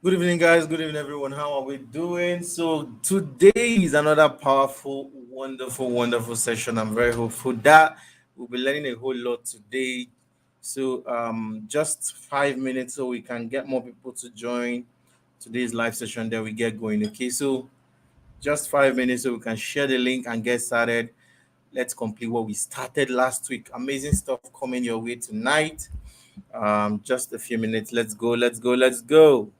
Good evening, guys. Good evening, everyone. How are we doing? So, today is another powerful, wonderful session. I'm very hopeful that we'll be learning a whole lot today. So, just 5 minutes so we can get more people to join today's live session. Then we get going. Okay, so just 5 minutes so we can share the link and get started. Let's complete what we started last week. Amazing stuff coming your way tonight. Just a few minutes. Let's go. Let's go. Let's go.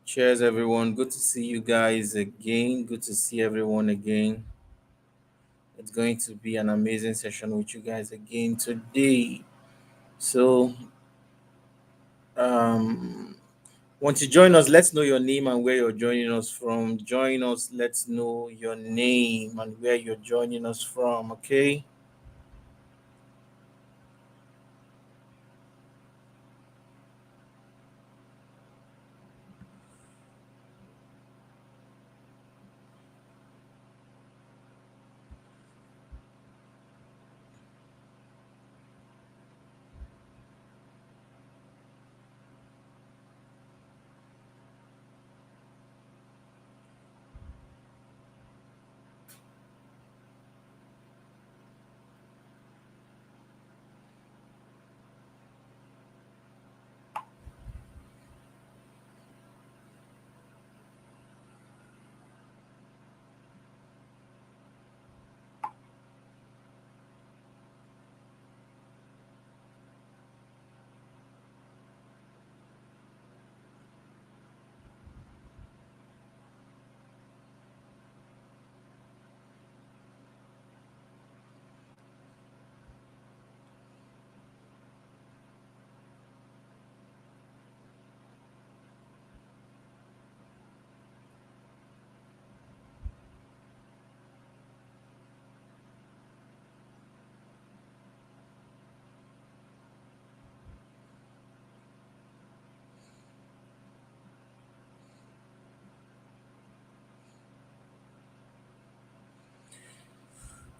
Cheers, everyone. Good to see you guys again. Good to see everyone again. It's going to be an amazing session with you guys again today. So, um, once you join us, let's know your name and where you're joining us from. Join us. Let's know your name and where you're joining us from. Okay.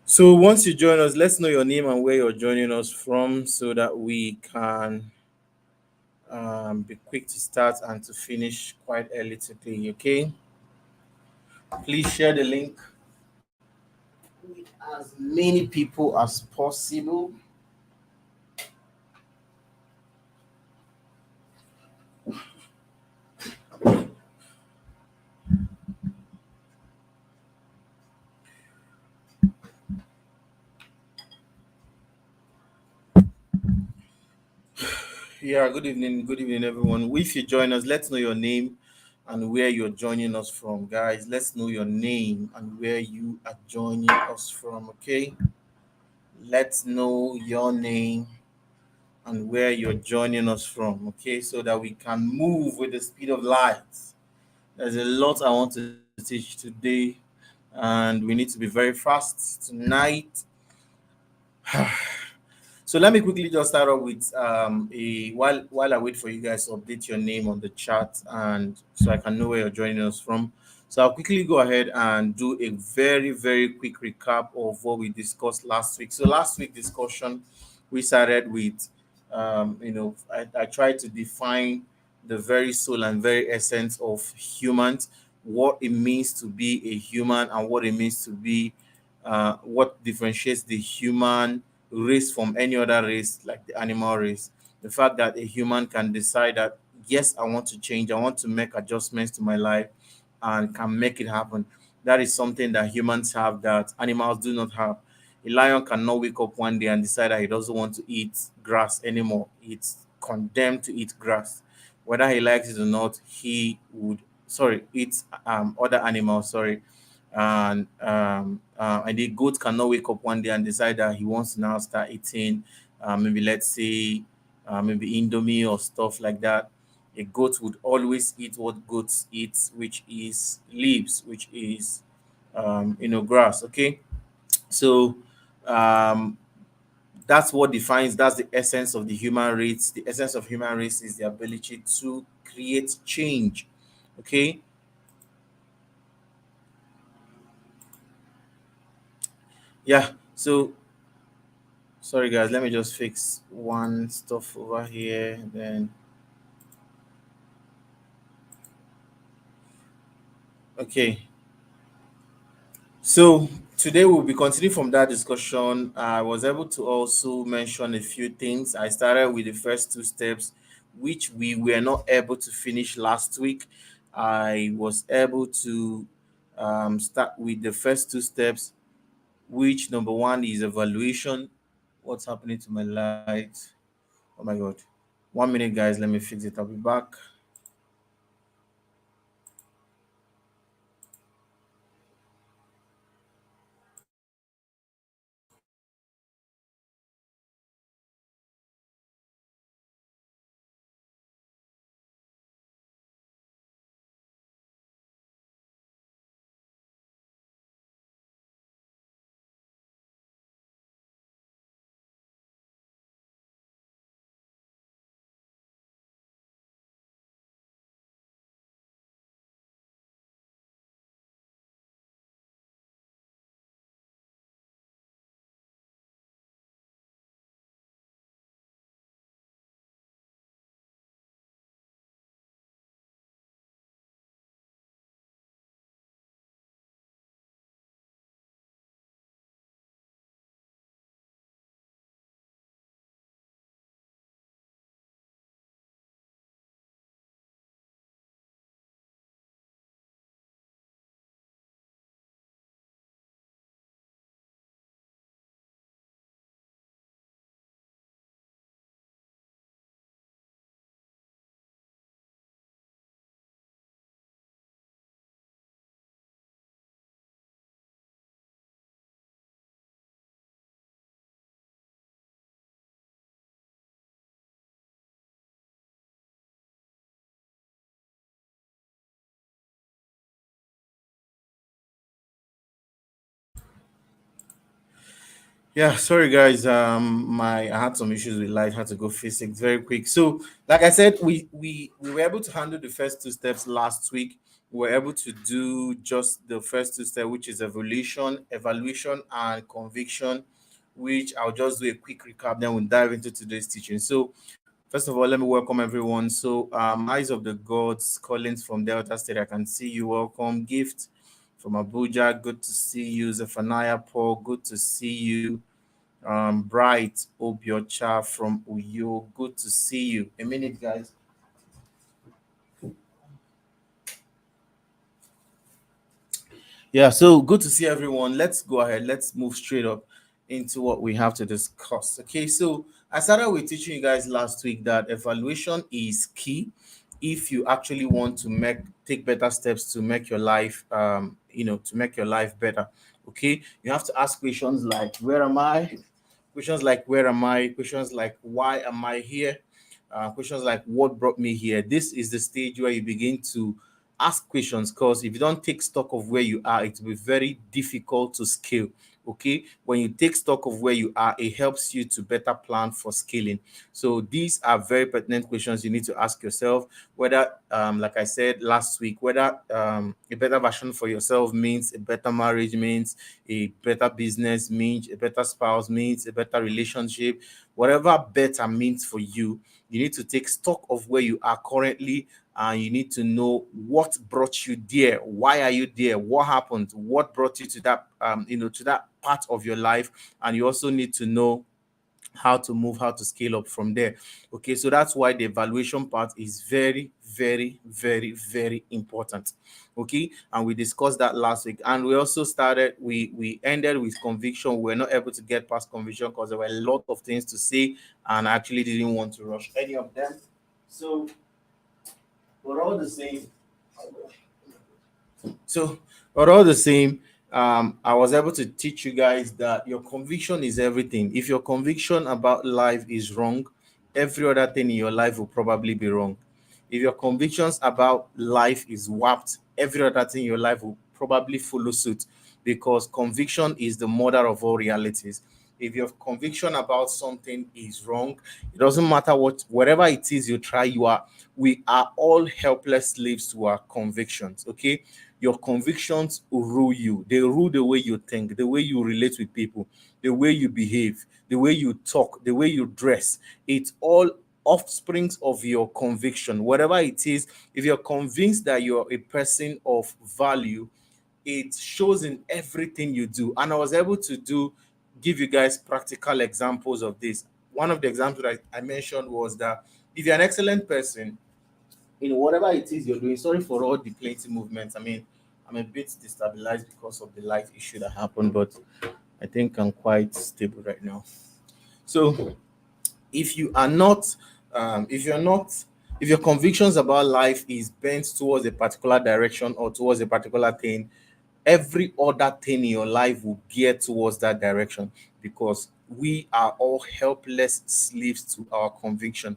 So, once you join us, let's know your name and where you're joining us from so that we can be quick to start and to finish quite early today. Okay. Please share the link with as many people as possible. Yeah, good evening, everyone. If you join us, let's know your name and where you're joining us from, guys. Let's know your name and where you are joining us from, okay? Let's know your name and where you're joining us from, okay? So that we can move with the speed of light. There's a lot I want to teach today, and we need to be very fast tonight. So let me quickly just start off with a while I wait for you guys to update your name on the chat and so I can know where you're joining us from. So I'll quickly go ahead and do a very quick recap of what we discussed last week. So last week discussion we started with I tried to define the very soul and very essence of humans, what it means to be a human and what it means to be what differentiates the human race from any other race, like the animal race. The fact that a human can decide that, yes, I want to change, I want to make adjustments to my life and can make it happen. That is something that humans have that animals do not have. A lion cannot wake up one day and decide that he doesn't want to eat grass anymore. It's condemned to eat grass. Whether he likes it or not, he would, sorry, eat other animals, sorry. And the goat cannot wake up one day and decide that he wants to now start eating maybe let's say maybe indomie or stuff like that. A goat would always eat what goats eat, which is leaves, which is grass. Okay, so um that's what defines, that's the essence of the human race. The essence of human race is the ability to create change. Okay, yeah. So sorry, guys. Let me just fix one stuff over here. Then Okay. So today we'll be continuing from that discussion. I was able to also mention a few things. I started with the first two steps, which we were not able to finish last week. I was able to start with the first two steps, which number one is evaluation. What's happening to my light? Oh my god. 1 minute, guys. Let me fix it. I'll be back. Yeah, sorry guys. My I had some issues with light. Had to go fix it very quick. So, like I said, we were able to handle the first two steps last week. We were able to do just the first two steps, which is evaluation, and conviction. Which I'll just do a quick recap. Then we'll dive into today's teaching. So, first of all, let me welcome everyone. So, Eyes of the Gods, Collins from Delta State. I can see you. Welcome, Gift from Abuja. Good to see you, Zephaniah Paul. Good to see you. Bright Obiocha from Uyo. Good to see you. A minute, guys. Yeah, so good to see everyone. Let's go ahead. Let's move straight up into what we have to discuss. Okay, so I started with teaching you guys last week that evaluation is key if you actually want to take better steps to make your life to make your life better. Okay, you have to ask questions like where am I? Questions like where am I? Questions like why am I here? Questions like what brought me here? This is the stage where you begin to ask questions, because if you don't take stock of where you are, it will be very difficult to scale. Okay, when you take stock of where you are, it helps you to better plan for scaling. So these are very pertinent questions you need to ask yourself, whether like I said last week, whether a better version for yourself means a better marriage, means a better business, means a better spouse, means a better relationship. Whatever better means for you, you need to take stock of where you are currently, and you need to know what brought you there. Why are you there? What happened? What brought you to that to that part of your life? And you also need to know how to move, how to scale up from there. Okay, so that's why the evaluation part is very, very, very, very important. Okay, and we discussed that last week, and we also started. We ended with conviction. We were not able to get past conviction because there were a lot of things to say, and I actually didn't want to rush any of them. So, but all the same, So, but all the same, I was able to teach you guys that your conviction is everything. If your conviction about life is wrong, every other thing in your life will probably be wrong. If your convictions about life is warped, every other thing in your life will probably follow suit, because conviction is the mother of all realities. If your conviction about something is wrong, it doesn't matter whatever it is you try, we are all helpless slaves to our convictions. Okay, your convictions will rule you. They rule the way you think, the way you relate with people, the way you behave, the way you talk, the way you dress. It's all offsprings of your conviction, whatever it is. If you're convinced that you're a person of value, it shows in everything you do. And I was able to give you guys practical examples of this. One of the examples that I mentioned was that if you're an excellent person in whatever it is you're doing, sorry for all the plenty movements. I mean, I'm a bit destabilized because of the life issue that happened, but I think I'm quite stable right now. So if you are not, if you're not, if your convictions about life is bent towards a particular direction or towards a particular thing, every other thing in your life will gear towards that direction, because we are all helpless slaves to our conviction.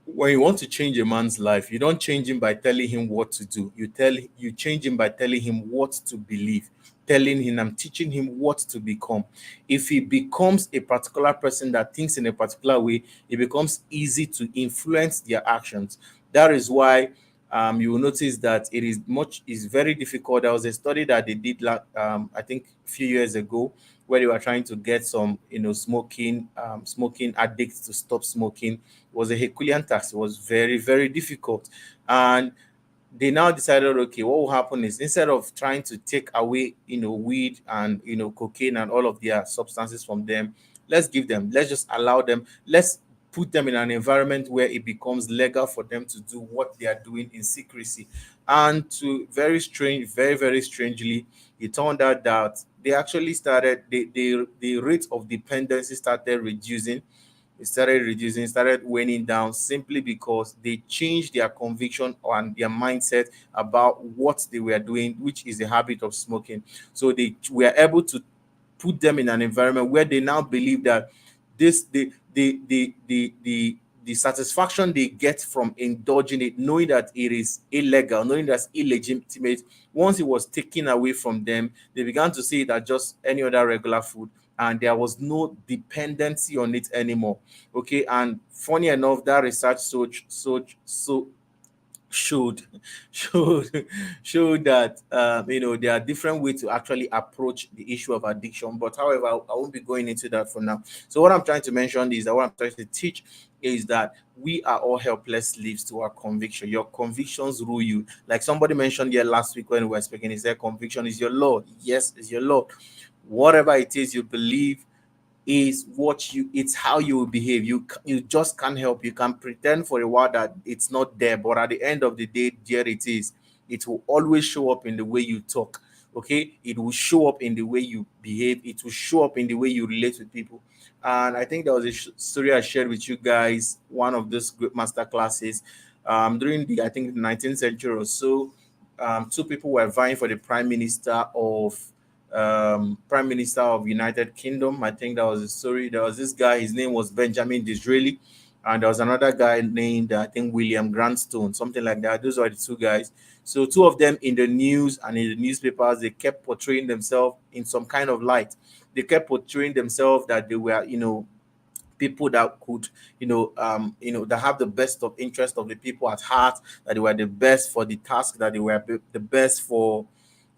When you want to change a man's life, you don't change him by telling him what to do. You change him by telling him what to believe, telling him, I'm teaching him what to become. If he becomes a particular person that thinks in a particular way, it becomes easy to influence their actions. That is why you will notice that is very difficult. There was a study that they did I think a few years ago, where they were trying to get some smoking addicts to stop smoking. It was a Herculean task. It was very, very difficult. And they now decided, okay, what will happen is, instead of trying to take away, weed and, cocaine and all of their substances from them, let's just allow them, let's put them in an environment where it becomes legal for them to do what they are doing in secrecy. And to very, very strangely, it turned out that they actually started, the rate of dependency started reducing. It started reducing, started waning down, simply because they changed their conviction and their mindset about what they were doing, which is the habit of smoking. So they were able to put them in an environment where they now believe that this the satisfaction they get from indulging it, knowing that it is illegal, knowing that's illegitimate, once it was taken away from them, they began to see it as just any other regular food, and there was no dependency on it anymore. Okay, and funny enough, that research showed showed showed that there are different ways to actually approach the issue of addiction. But however, I won't be going into that for now. So what I'm trying to mention is that what I'm trying to teach is that we are all helpless slaves to our conviction. Your convictions rule you. Like somebody mentioned here last week when we were speaking, he said conviction is your Lord. Yes, it's your Lord. Whatever it is you believe is it's how you will behave. You just can't help. You can pretend for a while that it's not there, but at the end of the day, there it is. It will always show up in the way you talk. Okay, it will show up in the way you behave. It will show up in the way you relate with people. And I think there was a story I shared with you guys, one of those great master classes, during the, I think, the 19th century or so. Two people were vying for the prime minister of United Kingdom. I think that was the story. There was this guy, his name was Benjamin Disraeli, and there was another guy named, I think, William Grandstone, something like that. Those are the two guys. So two of them in the news and in the newspapers, they kept portraying themselves in some kind of light. They kept portraying themselves that they were, people that could, that have the best of interest of the people at heart, that they were the best for the task, that they were the best for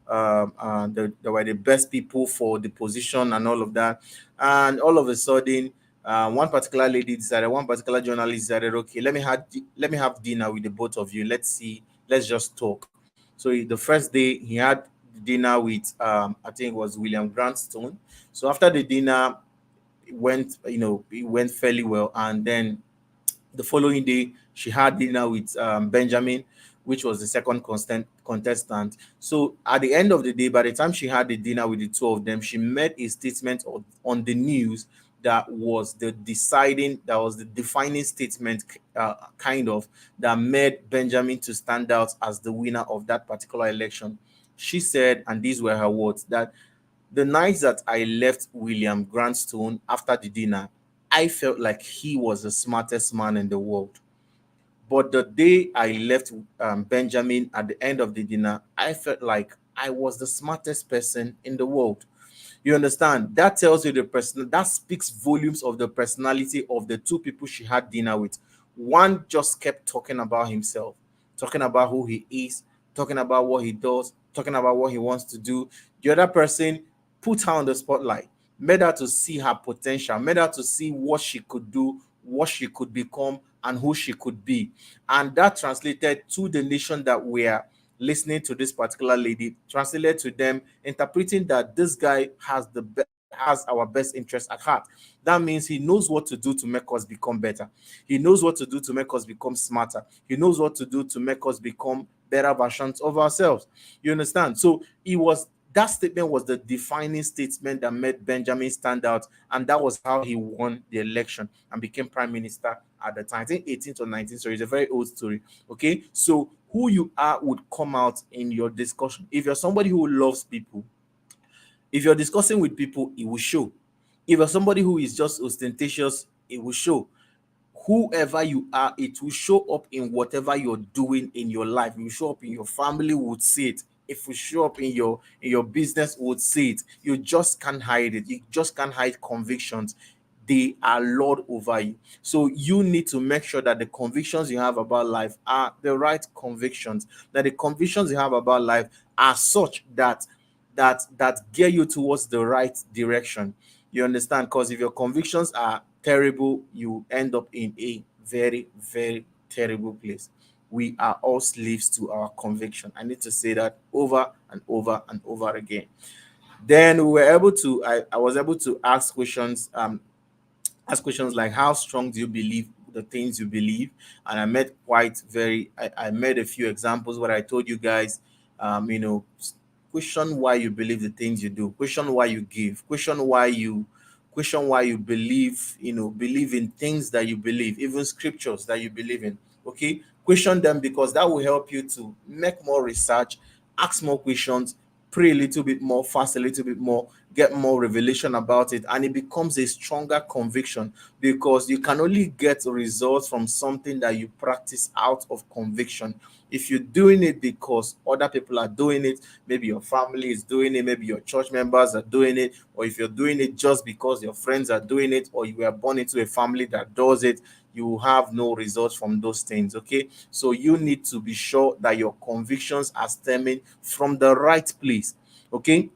they were the best people for the position and all of that. And all of a sudden, one particular journalist decided, okay, let me have dinner with the both of you. Let's see, let's just talk. So the first day he had dinner with, I think it was William Grandstone. So after the dinner, it went fairly well, and then the following day, she had dinner with Benjamin, which was the second contestant. So at the end of the day, by the time she had the dinner with the two of them, she made a statement on the news that was the defining statement, kind of, that made Benjamin to stand out as the winner of that particular election. She said, and these were her words, that the night that I left William Grandstone after the dinner, I felt like he was the smartest man in the world. But the day I left Benjamin at the end of the dinner, I felt like I was the smartest person in the world. You understand? That tells you the person, that speaks volumes of the personality of the two people she had dinner with. One just kept talking about himself, talking about who he is, talking about what he does, talking about what he wants to do. The other person put her on the spotlight, made her to see her potential, made her to see what she could do, what she could become, and who she could be. And that translated to the nation that were listening to this particular lady, translated to them, interpreting that this guy has our best interest at heart. That means he knows what to do to make us become better. He knows what to do to make us become smarter. He knows what to do to make us become better versions of ourselves. You understand? So it was that statement was the defining statement that made Benjamin stand out, and that was how he won the election and became prime minister at the time. I think 18th or 19th. So it's a very old story. Okay, so who you are would come out in your discussion. If you're somebody who loves people, if you're discussing with people, it will show. If you're somebody who is just ostentatious, it will show. Whoever you are, it will show up in whatever you're doing in your life. It will show up in your family, we would see it. If you show up in your business, we would see it. You just can't hide it. You just can't hide convictions. They are Lord over you. So you need to make sure that the convictions you have about life are the right convictions, that the convictions you have about life are such that gear you towards the right direction. You understand? Because if your convictions are terrible, you end up in a very, very terrible place. We are all slaves to our conviction. I need to say that over and over and over again. Then we were able to, I was able to ask questions like how strong do you believe the things you believe. And I made I made a few examples where I told you guys, question why you believe the things you do, question why you give, question why you believe, believe in things that you believe, even scriptures that you believe in. Okay, question them, because that will help you to make more research, ask more questions, pray a little bit more, fast a little bit more, get more revelation about it, and it becomes a stronger conviction, because you can only get results from something that you practice out of conviction. If you're doing it because other people are doing it, maybe your family is doing it, maybe your church members are doing it, or if you're doing it just because your friends are doing it, or you were born into a family that does it, you have no results from those things. Okay, so you need to be sure that your convictions are stemming from the right place. Okay,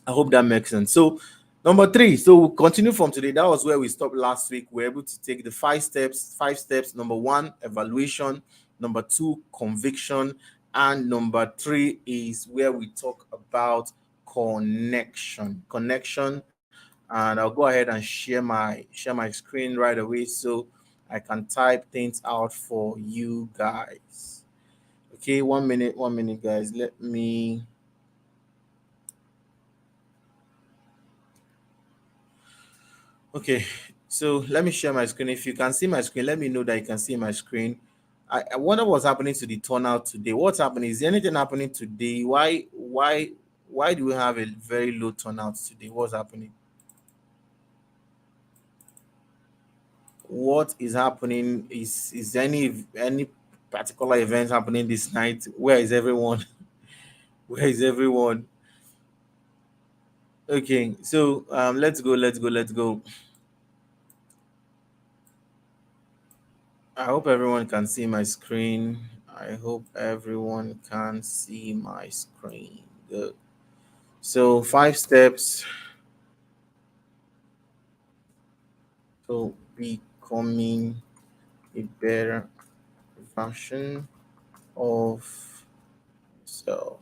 I hope that makes sense. So, number three, so we'll continue from today. That was where we stopped last week. We're able to take the 5 steps. 5 steps. Number one, evaluation. Number two, conviction. And number three is where we talk about connection. Connection. And I'll go ahead and share my screen right away so I can type things out for you guys. Okay, 1 minute, guys. Let me. Okay, so let me share my screen. If you can see my screen, let me know that you can see my screen. I wonder what's happening to the turnout today. What's happening? Is there anything happening today? Why do we have a very low turnout today? What's happening? What is happening? Is there any particular event happening this night? Where is everyone? Where is everyone? Okay, so let's go. I hope everyone can see my screen. I hope everyone can see my screen. Good. So 5 steps to becoming a better version of self.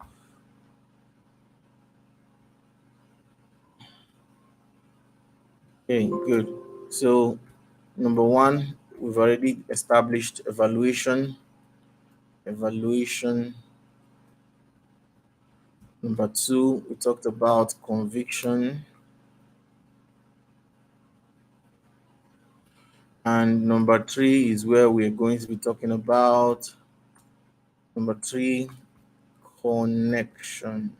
Okay, good. So number one, we've already established evaluation. Evaluation. Number two, we talked about conviction. And number three is where we're going to be talking about. Number three, connection.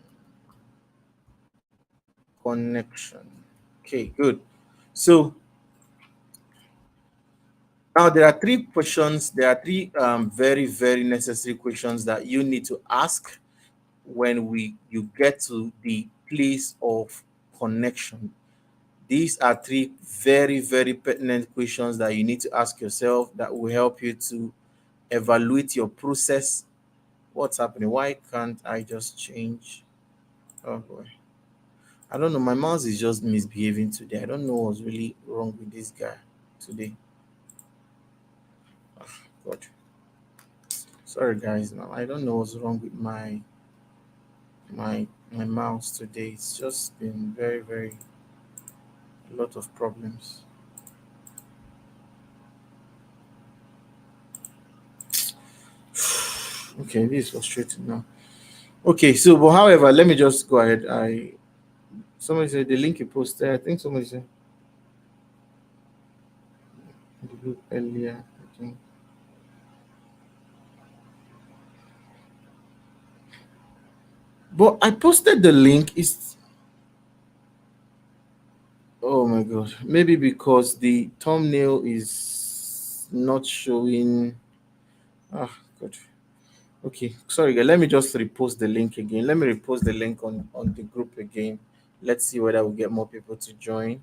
Connection. Okay, good. So now there are three questions. There are three very, very necessary questions that you need to ask when you get to the place of connection. These are three very, very pertinent questions that you need to ask yourself that will help you to evaluate your process. What's happening? Why can't I just change? Oh boy. I don't know. My mouse is just misbehaving today. I don't know what's really wrong with this guy today. God. Sorry guys, now I don't know what's wrong with my mouse today. It's just been very a lot of problems. Okay, this is frustrating now. Okay, so but however, let me just go ahead. I Somebody said the link you posted. I think somebody said the group earlier. I think. But I posted the link. Is Oh my god. Maybe because the thumbnail is not showing. Ah, God. Okay, sorry, guys. Let me just repost the link again. Let me repost the link on the group again. Let's see whether we get more people to join.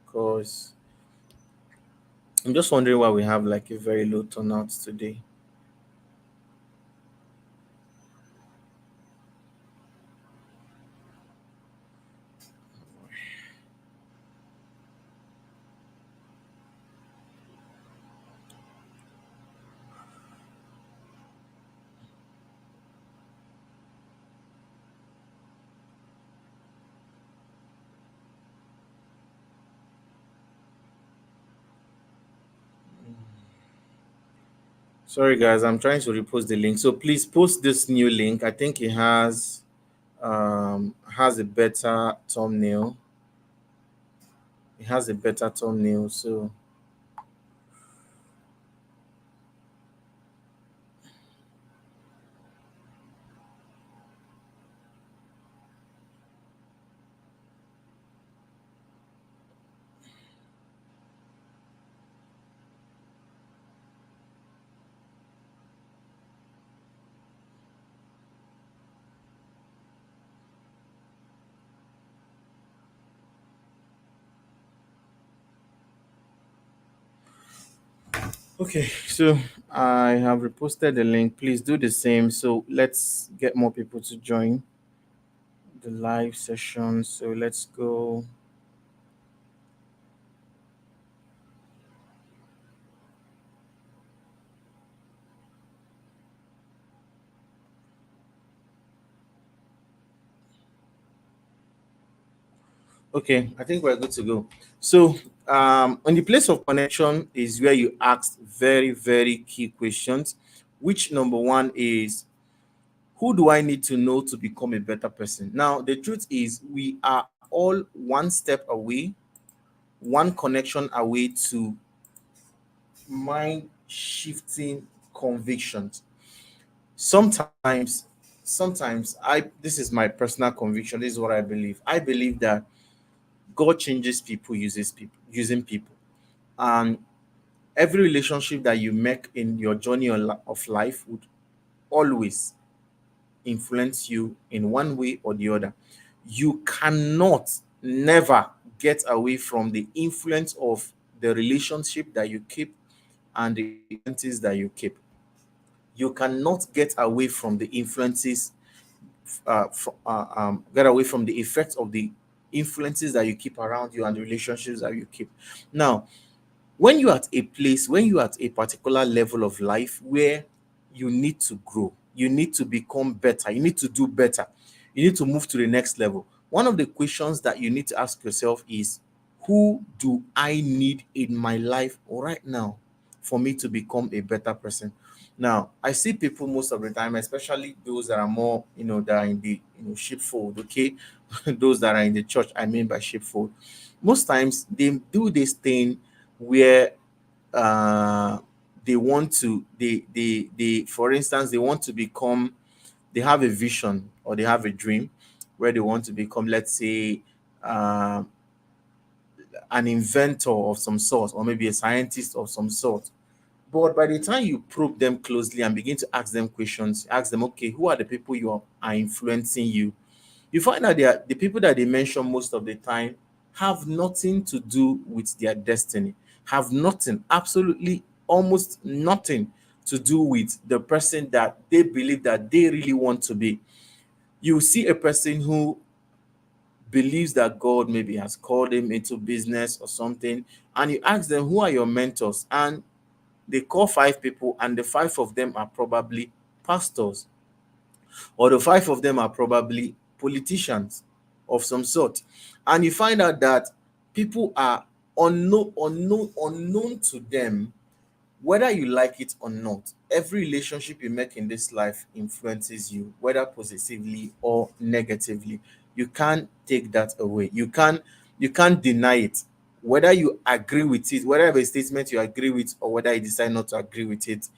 Because I'm just wondering why we have like a very low turnout today. Sorry, guys. I'm trying to repost the link. So please post this new link. I think it has a better thumbnail. It has a better thumbnail. So okay, so I have reposted the link. Please do the same. So let's get more people to join the live session. So let's go. Okay, I think we're good to go. So, on the place of connection is where you ask very key questions. Which number one is, who do I need to know to become a better person? Now, the truth is, we are all one step away, one connection away to mind shifting convictions. Sometimes, sometimes I this is my personal conviction. This is what I believe. I believe that God changes people, uses people, using people. And every relationship that you make in your journey of life would always influence you in one way or the other. You cannot never get away from the influence of the relationship that you keep and the influences that you keep. You cannot get away from the influences, get away from the effects of the influences that you keep around you and the relationships that you keep. Now, when you're at a place, when you're at a particular level of life where you need to grow, you need to become better, you need to do better, you need to move to the next level. One of the questions that you need to ask yourself is, who do I need in my life right now for me to become a better person? Now, I see people most of the time, especially those that are more, that are in the sheepfold, okay? Those that are in the church, I mean by sheepfold. Most times they do this thing where uh they want to they for instance they want to become, they have a vision or they have a dream where they want to become, let's say, uh, an inventor of some sort, or maybe a scientist of some sort. But by the time you probe them closely and begin to ask them questions, ask them, okay, who are the people are influencing you? You find out that the people that they mention most of the time have nothing to do with their destiny, have nothing, absolutely almost nothing to do with the person that they believe that they really want to be. You see a person who believes that God maybe has called him into business or something, and you ask them, who are your mentors? And They call five people, and the five of them are probably pastors, or the five of them are probably politicians of some sort. And you find out that people are unknown to them, whether you like it or not. Every relationship you make in this life influences you, whether positively or negatively. You can't take that away. You can't deny it. Whether you agree with it, whether a statement you agree with, or whether you decide not to agree with it,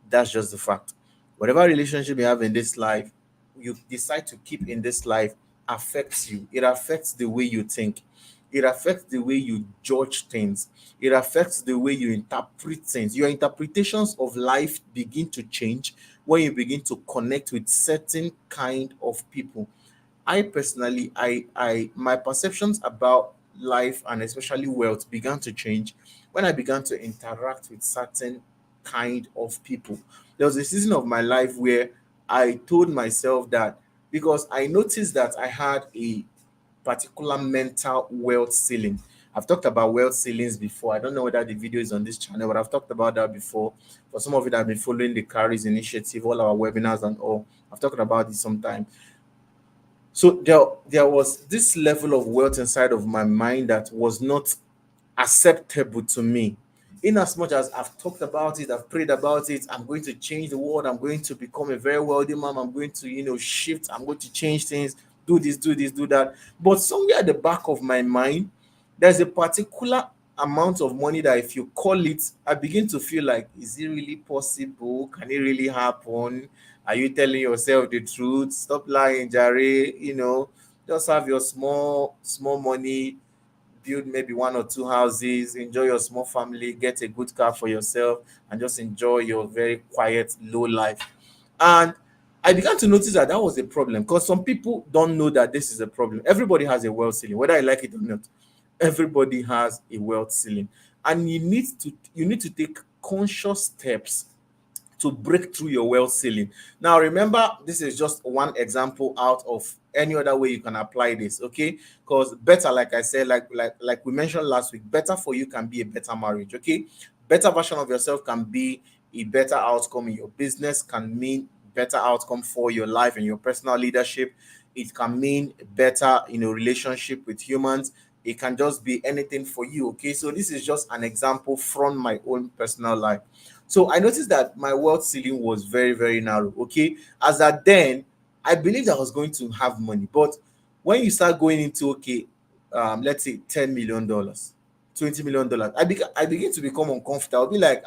that's just the fact. Whatever relationship you have in this life, you decide to keep in this life, affects you. It affects the way you think. It affects the way you judge things. It affects the way you interpret things. Your interpretations of life begin to change when you begin to connect with certain kind of people. I personally, I my perceptions about life, and especially wealth, began to change when I began to interact with certain kind of people. There was a season of my life where I told myself that, because I noticed that I had a particular mental wealth ceiling. I've talked about wealth ceilings before. I don't know whether the video is on this channel, but I've talked about that before. For some of you that have been following the Carries initiative, all our webinars and all, I've talked about this sometime. So there was this level of wealth inside of my mind that was not acceptable to me. In as much as I've talked about it, I've prayed about it, I'm going to change the world, I'm going to become a very wealthy man, I'm going to, shift, I'm going to change things, do this, do this, do that. But somewhere at the back of my mind, there's a particular amount of money that if you call it, I begin to feel like, is it really possible? Can it really happen? Are you telling yourself the truth? Stop lying, Jerry. Just have your small money, build maybe one or two houses, enjoy your small family, get a good car for yourself, and just enjoy your very quiet, low life. And I began to notice that that was a problem, because some people don't know that this is a problem. Everybody has a wealth ceiling, whether I like it or not. Everybody has a wealth ceiling, and you need to take conscious steps to break through your wealth ceiling. Now, remember, this is just one example out of any other way you can apply this, okay? Because better, like I said, like we mentioned last week, better for you can be a better marriage, okay? Better version of yourself can be a better outcome in your business, can mean better outcome for your life and your personal leadership. It can mean better, relationship with humans. It can just be anything for you, okay? So this is just an example from my own personal life. So I noticed that my wealth ceiling was very, very narrow. Okay. As at then, I believed I was going to have money. But when you start going into, okay, let's say $10 million, $20 million, I begin to become uncomfortable. I'll be like,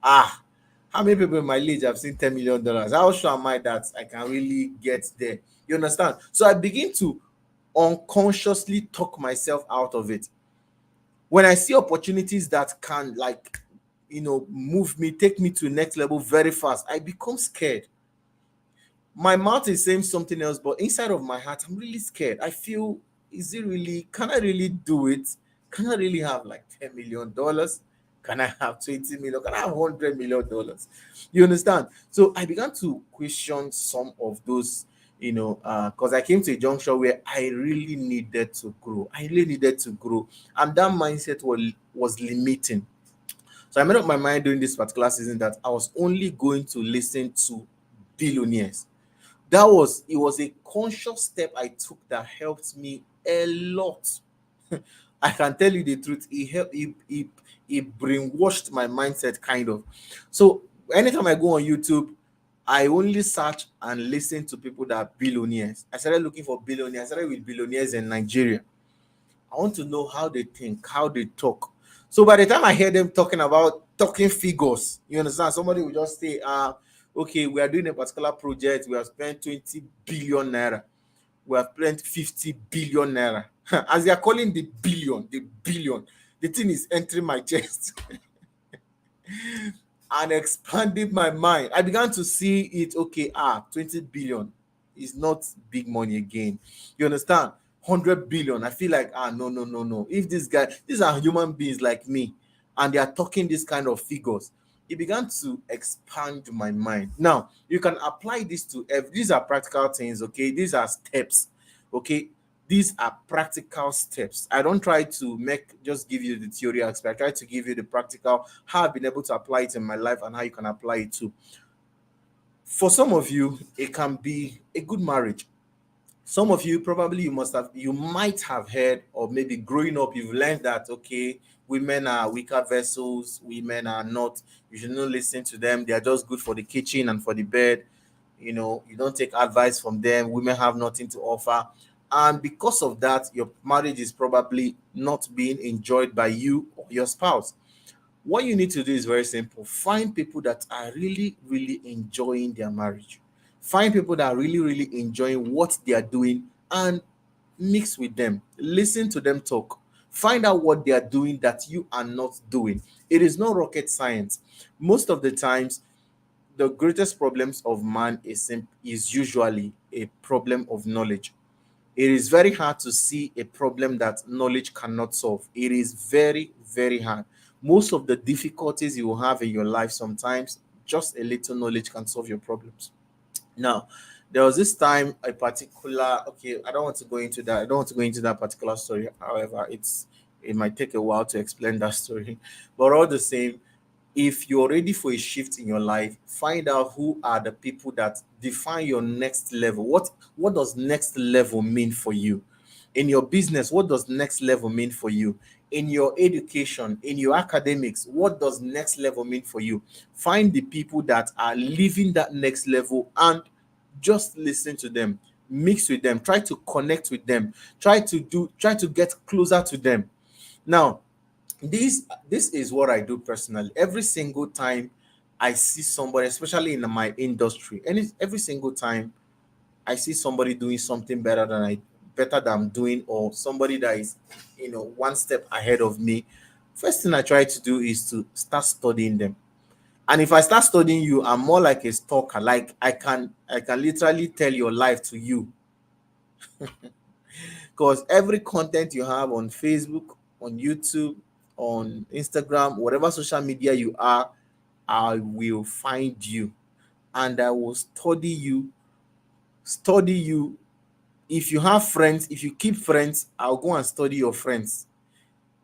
how many people in my age have seen $10 million? How sure am I that I can really get there? You understand? So I begin to unconsciously talk myself out of it. When I see opportunities that can, like, move me, take me to the next level very fast, I become scared. My mouth is saying something else, but inside of my heart, I'm really scared. I feel, is it really, can I really do it? Can I really have like $10 million? Can I have 20 million? Can I have $100 million? You understand? So I began to question some of those, because I came to a juncture where I really needed to grow. I really needed to grow. And that mindset was limiting. So I made up my mind during this particular season that I was only going to listen to billionaires. It was a conscious step I took that helped me a lot. I can tell you the truth. It helped. It brainwashed my mindset, kind of. So anytime I go on YouTube, I only search and listen to people that are billionaires. I started looking for billionaires. I started with billionaires in Nigeria. I want to know how they think, how they talk. So by the time I hear them talking figures, you understand? Somebody will just say, okay, we are doing a particular project. We have spent 20 billion naira. We have spent 50 billion naira. As they are calling the billion, the thing is entering my chest and expanding my mind. I began to see it, okay, 20 billion is not big money again. You understand? 100 billion. I feel like, no, no, no, no. If these are human beings like me, and they are talking this kind of figures, it began to expand my mind. Now, you can apply this to these are practical things, okay? These are steps, okay? These are practical steps. I don't try to make just give you the theory aspect. I try to give you the practical, how I've been able to apply it in my life and how you can apply it too. For some of you, it can be a good marriage. Some of you probably you might have heard, or maybe growing up you've learned that okay, women are weaker vessels, women are not, you should not listen to them, they are just good for the kitchen and for the bed. You don't take advice from them, women have nothing to offer. And because of that, your marriage is probably not being enjoyed by you or your spouse. What you need to do is very simple. Find people that are really, really enjoying their marriage. Find people that are really, really enjoying what they are doing and mix with them. Listen to them talk. Find out what they are doing that you are not doing. It is not rocket science. Most of the times, the greatest problems of man is usually a problem of knowledge. It is very hard to see a problem that knowledge cannot solve. It is very, very hard. Most of the difficulties you will have in your life, sometimes just a little knowledge can solve your problems. Now, there was this time a particular, okay, I don't want to go into that. I don't want to go into that particular story. However, it might take a while to explain that story. But all the same, if you're ready for a shift in your life, find out who are the people that define your next level. What does next level mean for you? In your business, what does next level mean for you? In your education, in your academics, what does next level mean for you? Find the people that are living that next level and just listen to them, mix with them, try to connect with them, try to get closer to them. Now, this is what I do personally. Every single time I see somebody, especially in my industry, and every single time I see somebody doing something better than I'm doing, or somebody that is, one step ahead of me, first thing I try to do is to start studying them. And if I start studying you, I'm more like a stalker. Like I can literally tell your life to you, because every content you have on Facebook, on YouTube, on Instagram, whatever social media you are, I will find you and I will study you. Study you. If you have friends, if you keep friends, I'll go and study your friends.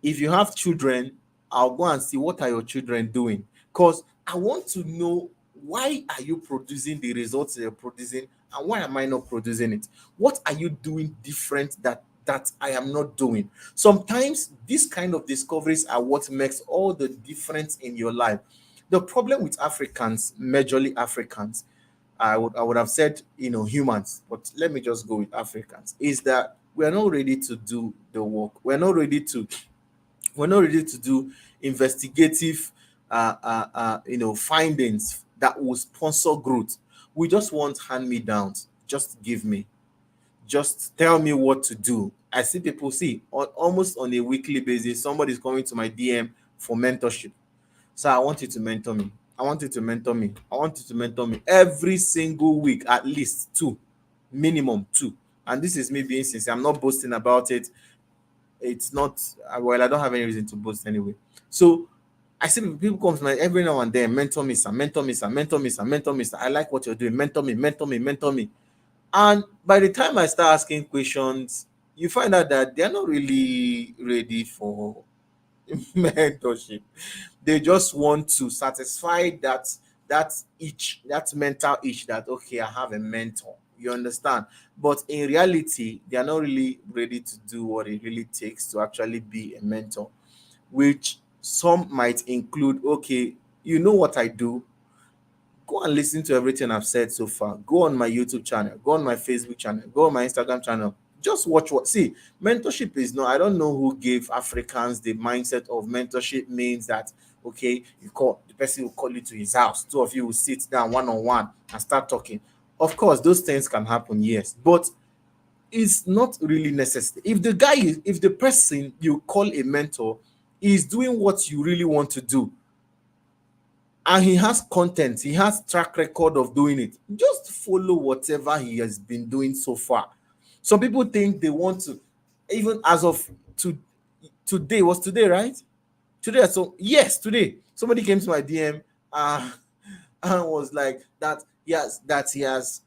If you have children, I'll go and see what are your children doing, because I want to know, why are you producing the results you're producing and why am I not producing it? What are you doing different that I am not doing? Sometimes these kind of discoveries are what makes all the difference in your life. The problem with Africans, majorly Africans, I would have said, humans, but let me just go with Africans, is that we are not ready to do the work. We're not ready to do investigative findings that will sponsor growth. We just want hand me downs. Just give me, just tell me what to do. I see people, almost on a weekly basis, somebody's coming to my DM for mentorship. So I want you to mentor me. I want you to mentor me. I want you to mentor me every single week, at least two, minimum two. And this is me being sincere. I'm not boasting about it. It's not, well, I don't have any reason to boast anyway. So I see people come to my every now and then, mentor me, sir, mentor me, sir, mentor me, sir, mentor me, sir. I like what you're doing. Mentor me, mentor me, mentor me. And by the time I start asking questions, you find out that they're not really ready for mentorship. They just want to satisfy that mental itch, that okay, I have a mentor. You understand? But in reality, they are not really ready to do what it really takes to actually be a mentor, which some might include, okay, you know what I do, go and listen to everything I've said so far. Go on my YouTube channel, go on my Facebook channel, go on my Instagram channel. Just watch what. See, mentorship is not, I don't know who gave Africans the mindset of mentorship means that, okay, you call the person will call you to his house, two of you will sit down one on one and start talking. Of course, those things can happen, yes, but it's not really necessary. If the person you call a mentor is doing what you really want to do, and he has content, he has track record of doing it, just follow whatever he has been doing so far. Some people think they want to, even as of to today, was today, right? Today, so yes, today somebody came to my DM, uh and was like that he has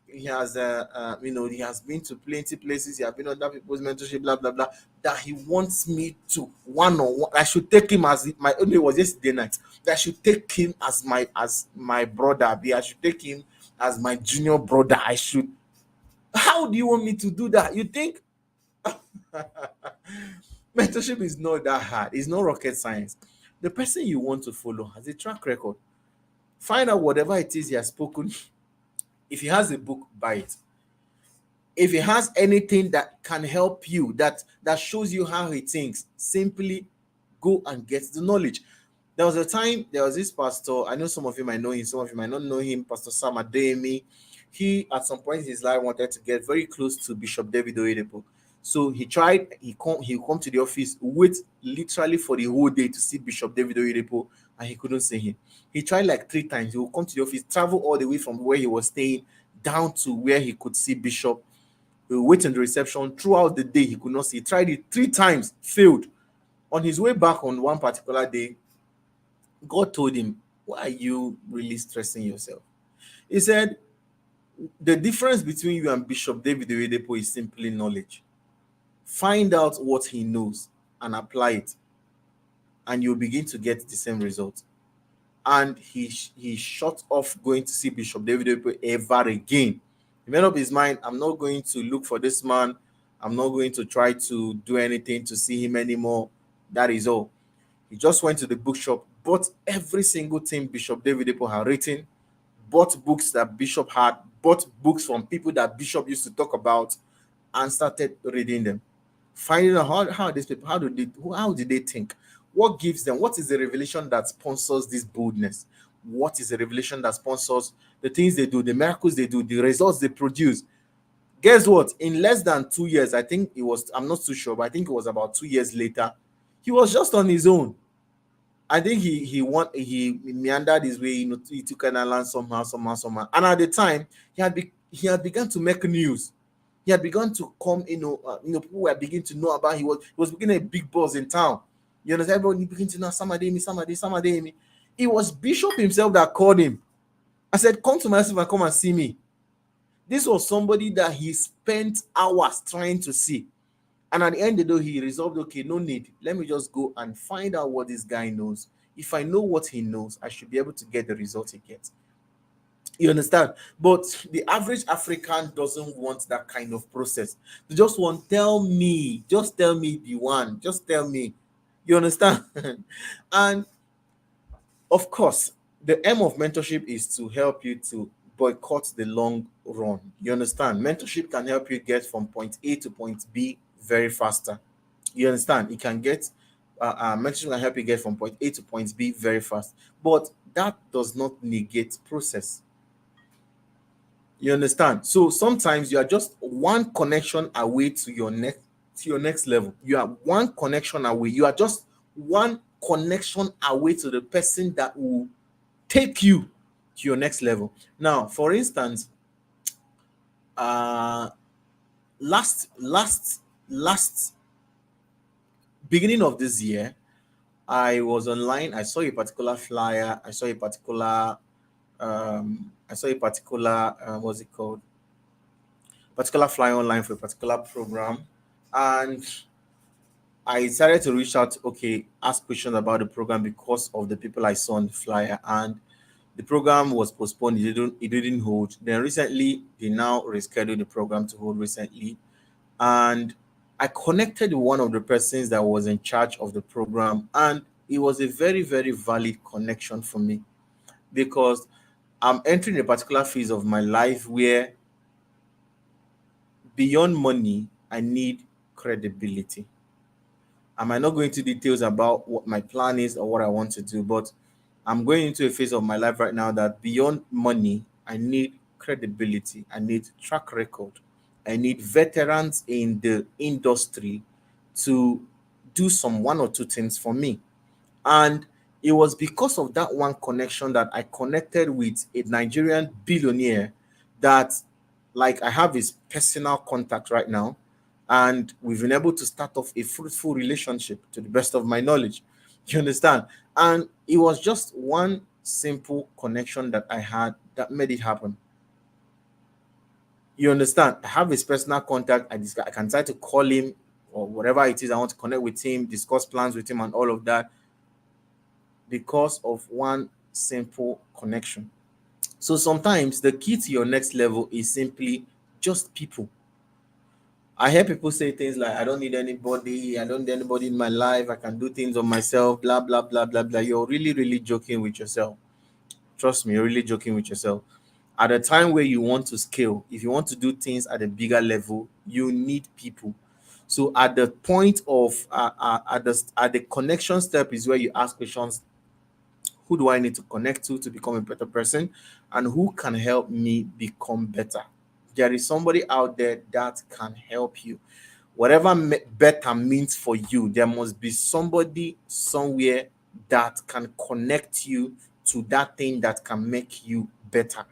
been to plenty places, he has been under people's mentorship, blah blah blah, that he wants me to one on one. I should take him as my only was yesterday night. That I should take him as my brother. I should take him as my junior brother. I should. How do you want me to do that? You think mentorship is not that hard? It's not rocket science. The person you want to follow has a track record. Find out whatever it is he has spoken. If he has a book, buy it. If he has anything that can help you, that shows you how he thinks, simply go and get the knowledge. There was a time, there was this pastor, I know some of you might know him, some of you might not know him, Pastor Sam Adeyemi. He, at some point in his life, wanted to get very close to Bishop David Oyedepo. So he tried, he come to the office, wait literally for the whole day to see Bishop David Oyedepo, and he couldn't see him. He tried like 3 times. He would come to the office, travel all the way from where he was staying down to where he could see Bishop. He would wait in the reception throughout the day. He could not see. He tried it 3 times, failed. On his way back on one particular day, God told him, "Why are you really stressing yourself?" He said, "The difference between you and Bishop David Oyedepo is simply knowledge. Find out what he knows and apply it, and you'll begin to get the same result." And he shut off going to see Bishop David Oyedepo ever again. He made up his mind, "I'm not going to look for this man. I'm not going to try to do anything to see him anymore. That is all." He just went to the bookshop, bought every single thing Bishop David Oyedepo had written, bought books that Bishop had, bought books from people that Bishop used to talk about, and started reading them. Finding out how these people, how did they think? What gives them? What is the revelation that sponsors this boldness? What is the revelation that sponsors the things they do, the miracles they do, the results they produce? Guess what? In less than 2 years, I think it was, I'm not too sure, but I think it was about 2 years later, he was just on his own. I think he meandered his way, he took an island somehow. And at the time, he had begun to make news. He had begun to come, people were beginning to know about. He was beginning a big buzz in town. You understand? Everybody began to know Samademi. It was Bishop himself that called him. I said, "Come to myself and come and see me." This was somebody that he spent hours trying to see. And at the end of the day, he resolved, okay, no need. Let me just go and find out what this guy knows. If I know what he knows, I should be able to get the result he gets. You understand? But the average African doesn't want that kind of process. They just want, just tell me the one, just tell me. You understand? And of course, the aim of mentorship is to help you to boycott the long run. You understand? Mentorship can help you get from point A to point B very faster. You understand? It can get mentorship can help you get from point A to point B very fast, but that does not negate process. You understand? So sometimes you are just one connection away to your next level. You are one connection away. You are just one connection away to the person that will take you to your next level. Now, for instance, uh last beginning of this year, I was online. I saw a particular flyer. I saw a particular what's it called? Particular flyer online for a particular program, and I decided to reach out. Okay, ask questions about the program because of the people I saw on the flyer, and the program was postponed. It didn't hold. Then recently, they now rescheduled the program to hold recently, and I connected with one of the persons that was in charge of the program, and it was a very, very valid connection for me because I'm entering a particular phase of my life where beyond money, I need credibility. I might not go into details about what my plan is or what I want to do, but I'm going into a phase of my life right now that beyond money, I need credibility, I need track record, I need veterans in the industry to do some one or two things for me. And it was because of that one connection that I connected with a Nigerian billionaire that, like, I have his personal contact right now. And we've been able to start off a fruitful relationship to the best of my knowledge. You understand? And it was just one simple connection that I had that made it happen. You understand? I have his personal contact. I can try to call him or whatever it is. I want to connect with him, discuss plans with him, and all of that because of one simple connection. So sometimes the key to your next level is simply just people. I hear people say things like, I don't need anybody, I don't need anybody in my life, I can do things on myself, blah, blah, blah, blah, blah. You're really, really joking with yourself. Trust me, you're really joking with yourself. At a time where you want to scale, if you want to do things at a bigger level, you need people. So at the point of at the connection step is where you ask questions: who do I need to connect to become a better person, and who can help me become better? There is somebody out there that can help you. Whatever better means for you, there must be somebody somewhere that can connect you to that thing that can make you better.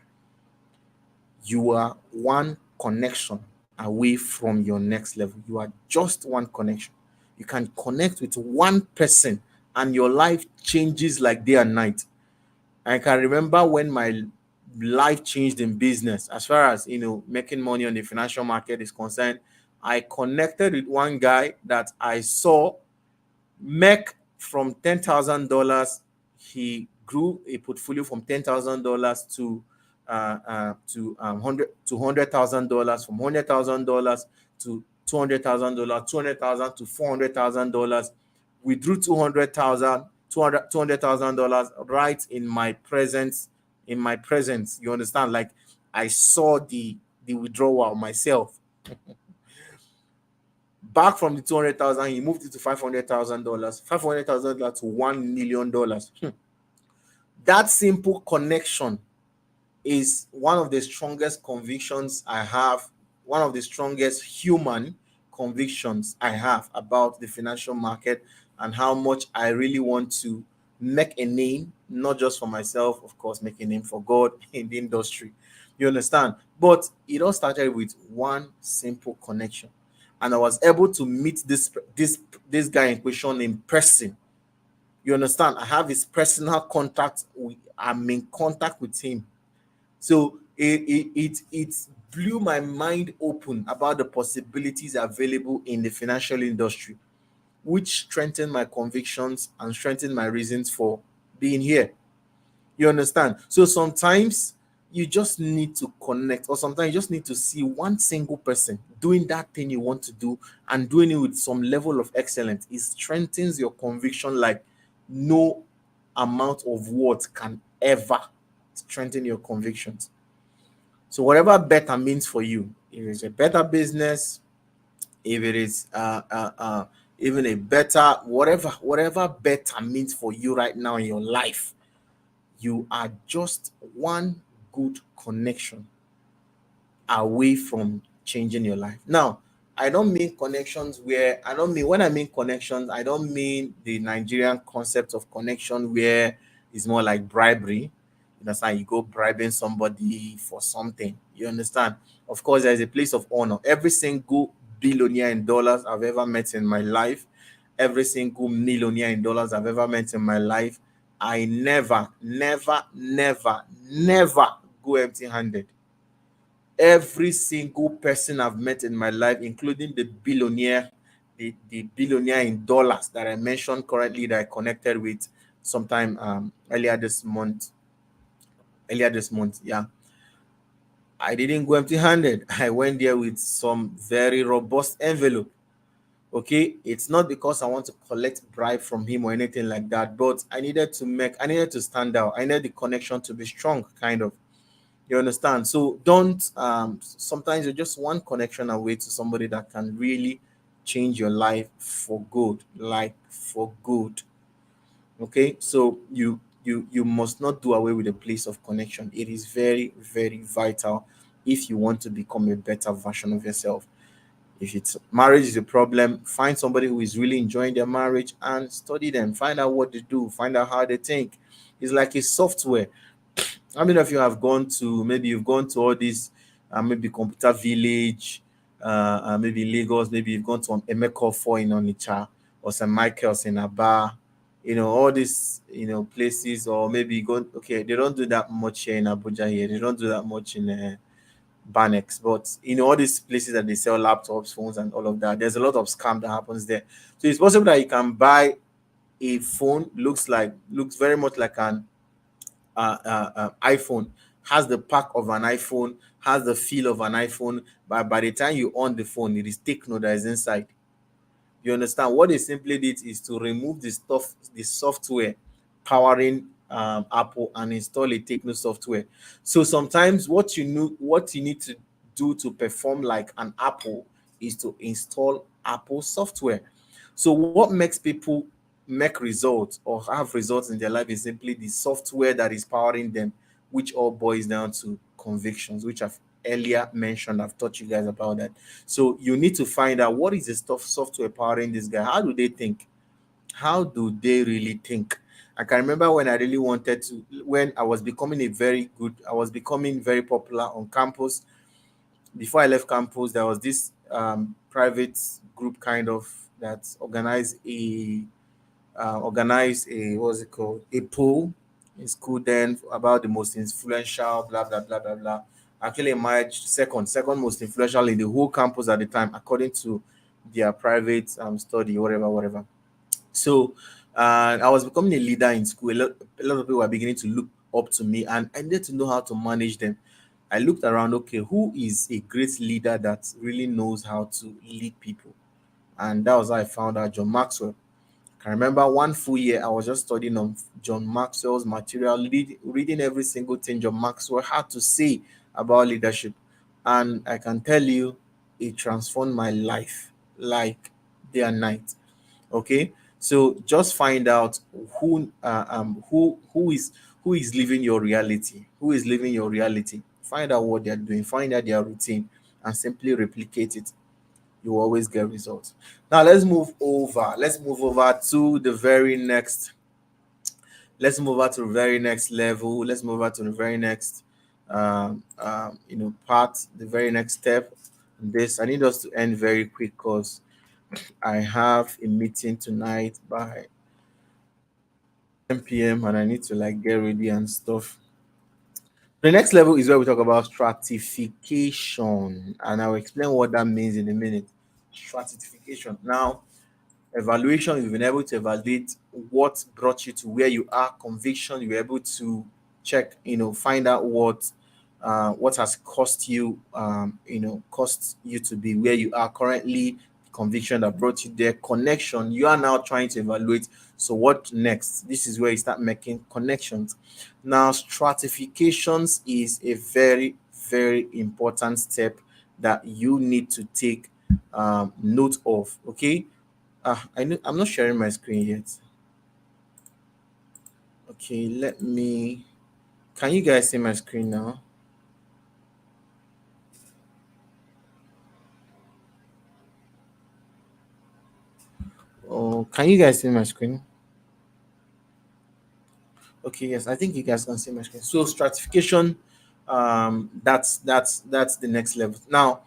You are one connection away from your next level. You are just one connection. You can connect with one person and your life changes like day and night. I can remember when my life changed in business, as far as making money on the financial market is concerned. I connected with one guy that I saw make from $10,000. He grew a portfolio from $10,000 to $100,000, from $100,000 to $200,000, 200,000 to $400,000. We drew $200,000 right in my presence. In my presence, you understand? Like, I saw the withdrawal myself. Back from the 200,000, he moved it to $500,000, $500,000 to $1 million. That simple connection is one of the strongest convictions I have, one of the strongest human convictions I have about the financial market and how much I really want to make a name, not just for myself, of course, make a name for God in the industry. You understand? But it all started with one simple connection. And I was able to meet this guy in question in person. You understand? I have his personal contact. I'm in contact with him. So it blew my mind open about the possibilities available in the financial industry, which strengthened my convictions and strengthened my reasons for being here. You understand? So sometimes you just need to connect, or sometimes you just need to see one single person doing that thing you want to do and doing it with some level of excellence. It strengthens your conviction like no amount of words can ever strengthen your convictions. So whatever better means for you, if it's a better business, if it is even a better whatever better means for you right now in your life, you are just one good connection away from changing your life. Now, I don't mean connections where I don't mean when I mean connections, I don't mean the Nigerian concept of connection where it's more like bribery. You understand? You go bribing somebody for something. You understand? Of course, there's a place of honor. Every single billionaire in dollars I've ever met in my life, every single millionaire in dollars I've ever met in my life, I never, never, never, never go empty handed. Every single person I've met in my life, including the billionaire in dollars that I mentioned currently that I connected with sometime earlier this month, yeah. I didn't go empty handed. I went there with some very robust envelope. Okay, it's not because I want to collect bribe from him or anything like that, but I needed to stand out. I needed the connection to be strong, kind of. You understand? So don't sometimes you're just one connection away to somebody that can really change your life for good, like for good. Okay, so you must not do away with the place of connection. It is very, very vital if you want to become a better version of yourself. If it's marriage is a problem, find somebody who is really enjoying their marriage and study them. Find out what they do, find out how they think. It's like a software. How many of you have gone to, maybe you've gone to all these, maybe Computer Village, maybe Lagos, maybe you've gone to Emeko 4 in Onitsha or St. Michael's in Aba, all these places, or maybe go. Okay, they don't do that much here in Abuja. Here they don't do that much in Banex, but all these places that they sell laptops, phones, and all of that, there's a lot of scam that happens there. So it's possible that you can buy a phone, looks very much like an iPhone, has the pack of an iPhone, has the feel of an iPhone, but by the time you on the phone, it is Techno that is inside. You understand? What they simply did is to remove the software powering Apple, and install a Techno software. So sometimes what you need to do to perform like an Apple is to install Apple software. So what makes people make results or have results in their life is simply the software that is powering them, which all boils down to convictions, which I've earlier mentioned. I've taught you guys about that. So you need to find out what is the software powering this guy. How do they think? How do they really think? I can remember when I really wanted to, when I was becoming very popular on campus. Before I left campus, there was this private group kind of that organize a what's it called, a poll in school then about the most influential blah blah blah blah blah. Actually emerged second most influential in the whole campus at the time, according to their private study, whatever. So I was becoming a leader in school. A lot of people were beginning to look up to me, and I needed to know how to manage them. I looked around, okay, who is a great leader that really knows how to lead people? And that was how I found out John Maxwell. I remember one full year I was just studying on John Maxwell's material, reading every single thing John Maxwell had to say about leadership. And I can tell you, it transformed my life like day and night. Okay, so just find out who is living your reality, find out what they're doing, find out their routine, and simply replicate it. You always get results. Now let's move over to the very next level. Let's move over to the very next part, the very next step in this. I need us to end very quick because I have a meeting tonight by 10 p.m. and I need to like get ready and stuff. The next level is where we talk about stratification, and I'll explain what that means in a minute. Stratification. Now, evaluation, you've been able to evaluate what brought you to where you are. Conviction, you were able to check, find out what has cost you to be where you are currently. Conviction that brought you there. Connection, you are now trying to evaluate, so what next? This is where you start making connections. Now stratifications is a very very important step that you need to take note of. Okay, I'm not sharing my screen yet. Okay, let me. Can you guys see my screen now? Oh, can you guys see my screen? Okay, yes, I think you guys can see my screen. So stratification, that's the next level. Now,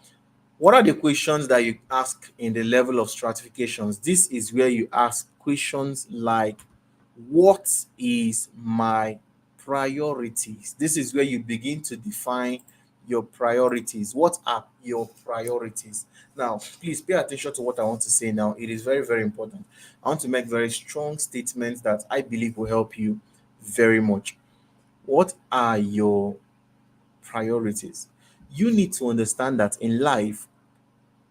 what are the questions that you ask in the level of stratifications? This is where you ask questions like, what is my priorities? This is where you begin to define your priorities. What are your priorities? Now, please pay attention to what I want to say now. It is very, very important. I want to make very strong statements that I believe will help you very much. What are your priorities? You need to understand that in life,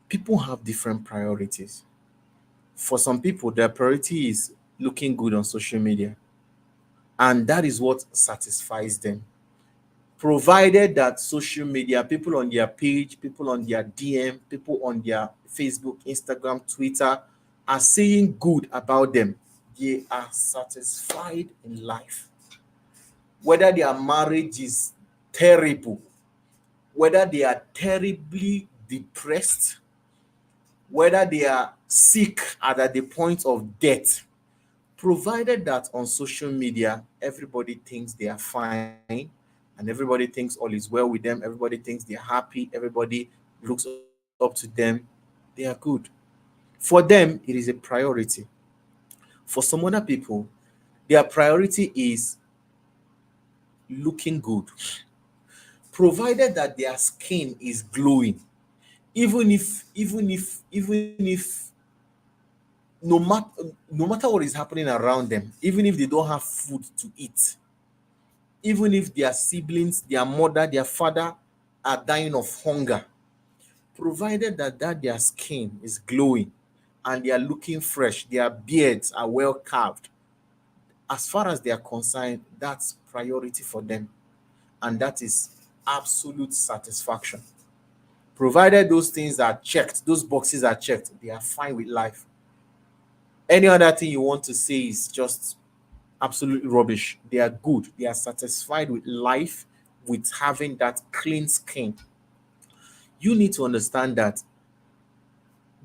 people have different priorities. For some people, their priority is looking good on social media, and that is what satisfies them. Provided that social media, people on their page, people on their DM, people on their Facebook, Instagram, Twitter are saying good about them, they are satisfied in life. Whether their marriage is terrible, whether they are terribly depressed, whether they are sick at the point of death, provided that on social media everybody thinks they are fine and everybody thinks all is well with them, everybody thinks they're happy, everybody looks up to them, they are good. For them, it is a priority. For some other people, Their priority is looking good, provided that their skin is glowing. Even if no matter what is happening around them, even if they don't have food to eat, even if their siblings, their mother, their father are dying of hunger, provided that their skin is glowing and they are looking fresh, their beards are well carved, as far as they are concerned, that's priority for them. And that is absolute satisfaction. Provided those things are checked, those boxes are checked, they are fine with life. Any other thing you want to say is just absolutely rubbish. They are good. They are satisfied with life, with having that clean skin. You need to understand that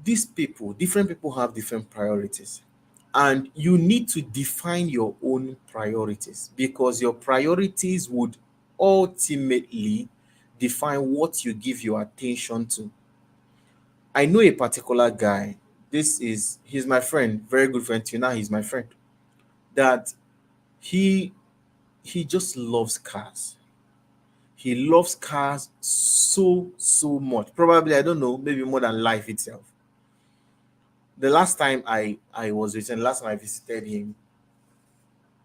these people, different people have different priorities. And you need to define your own priorities, because your priorities would ultimately define what you give your attention to. I know a particular guy. He's my friend, very good friend till now. He's my friend. That he he just loves cars. He loves cars so much. Probably, I don't know, maybe more than life itself. The last time I was with him, last time I visited him,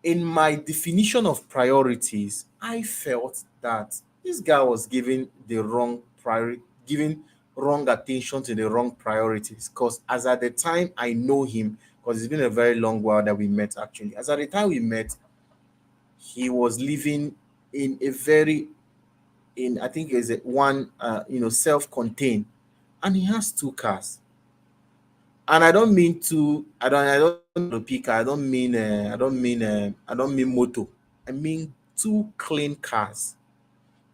in my definition of priorities, I felt that this guy was giving the wrong priority, giving wrong attention to the wrong priorities. Because as at the time I know him, because it's been a very long while that we met actually. As at the time we met, he was living in a very in I think is it one self-contained, and he has two cars. And I don't mean two. I don't mean Pika. I don't mean moto. I mean two clean cars.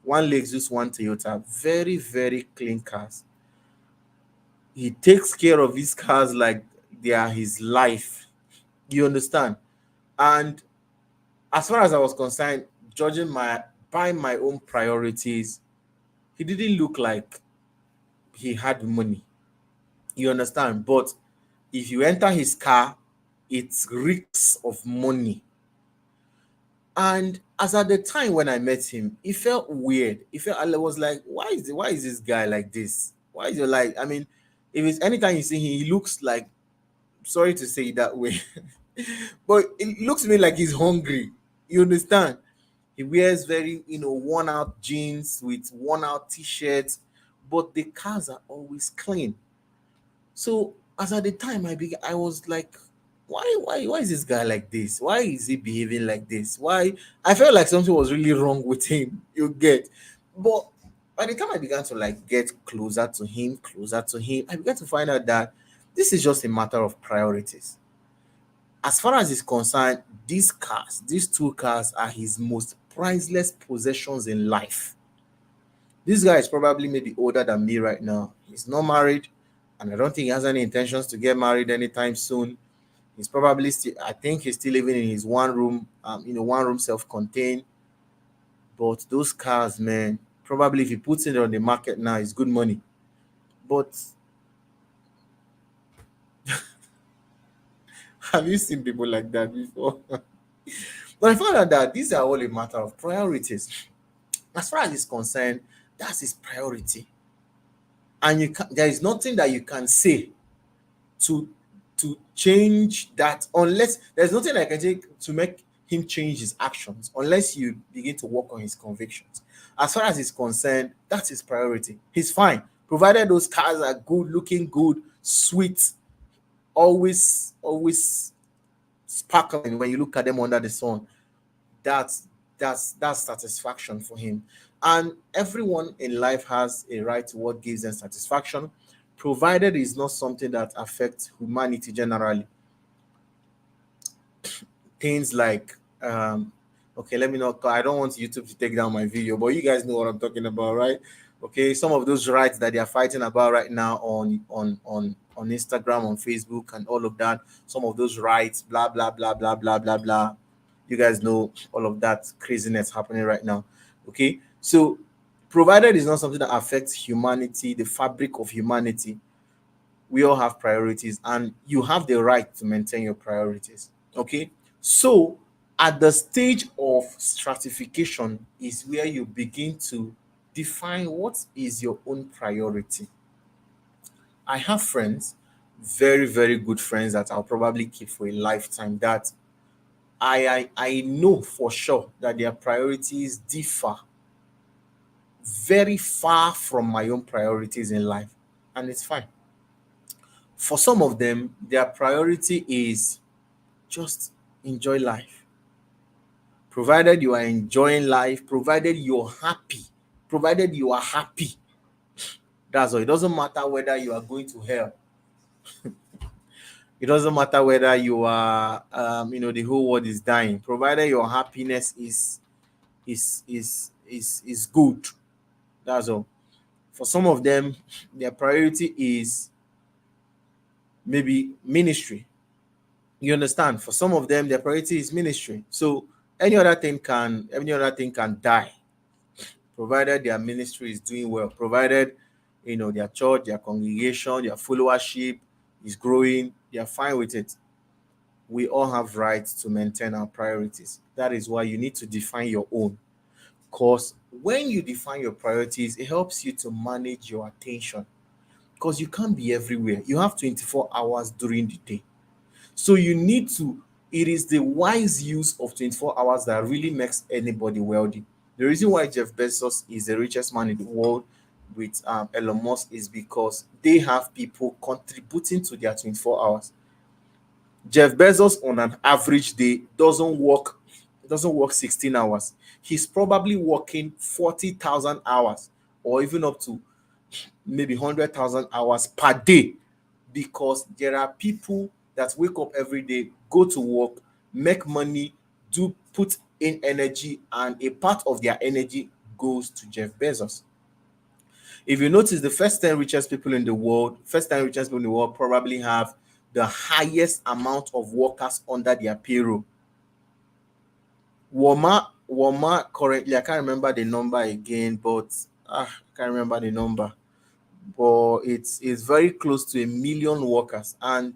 One Lexus, one Toyota. Very very clean cars. He takes care of his cars like they are his life. You understand? And as far as I was concerned, judging my by my own priorities, he didn't look like he had money. You understand? But if you enter his car, it reeks of money. And as at the time when I met him, it felt weird. I was like, why is this guy like this? Why is he like? I mean, if it's anytime you see him, he looks like, sorry to say it that way, but it looks to me like he's hungry. You understand? He wears very, worn out jeans with worn out t-shirts, but the cars are always clean. So as at the time I was like, why is this guy like this? Why is he behaving like this? Why? I felt like something was really wrong with him. You get, but by the time I began to like get closer to him, I began to find out that this is just a matter of priorities. As far as he's concerned, these two cars are his most priceless possessions in life. This guy is probably maybe older than me right now. He's not married, and I don't think he has any intentions to get married anytime soon. He's probably still, I think he's still living in his one room self-contained. But those cars, man, probably if he puts it on the market now, it's good money. But have you seen people like that before? But I found out that these are all a matter of priorities. As far as he's concerned, that's his priority. And there is nothing that you can say to change that, unless there's nothing I can take to make him change his actions, unless you begin to work on his convictions. As far as he's concerned, that's his priority. He's fine, provided those cars are good, looking good, sweet, always sparkling when you look at them under the sun. That's that's that's satisfaction for him. And everyone in life has a right to what gives them satisfaction, provided it's not something that affects humanity generally. Things like okay, let me not, I don't want YouTube to take down my video, but you guys know what I'm talking about, right? Okay, some of those rights that they are fighting about right now on Instagram, on Facebook, and all of that. Some of those rights, blah blah blah blah blah blah blah. You guys know all of that craziness happening right now. Okay, so provided it's not something that affects humanity, the fabric of humanity, we all have priorities, and you have the right to maintain your priorities. Okay, so At the stage of stratification is where you begin to define what is your own priority. I have friends, very, very good friends that I'll probably keep for a lifetime, that I know for sure that their priorities differ very far from my own priorities in life. And it's fine. For some of them, their priority is just enjoy life. Provided you are enjoying life, provided you're happy, provided you are happy, that's all. It doesn't matter whether you are going to hell. It doesn't matter whether you are, the whole world is dying. Provided your happiness is good. That's all. For some of them, their priority is maybe ministry. You understand? For some of them, their priority is ministry. So any other thing can die, provided their ministry is doing well, provided their church, their congregation, their followership is growing, they are fine with it. We all have rights to maintain our priorities. That is why you need to define your own. Because when you define your priorities, it helps you to manage your attention. Because you can't be everywhere. You have 24 hours during the day. So you need to, it is the wise use of 24 hours that really makes anybody wealthy. The reason why Jeff Bezos is the richest man in the world with Elon Musk is because they have people contributing to their 24 hours. Jeff Bezos on an average day doesn't work 16 hours. He's probably working 40,000 hours or even up to maybe 100,000 hours per day, because there are people that wake up every day, go to work, make money, do put in energy, and a part of their energy goes to Jeff Bezos. If you notice, the first 10 richest people in the world probably have the highest amount of workers under their payroll. Walmart currently, I can't remember the number again, but I can't remember the number, but it's very close to a million workers. And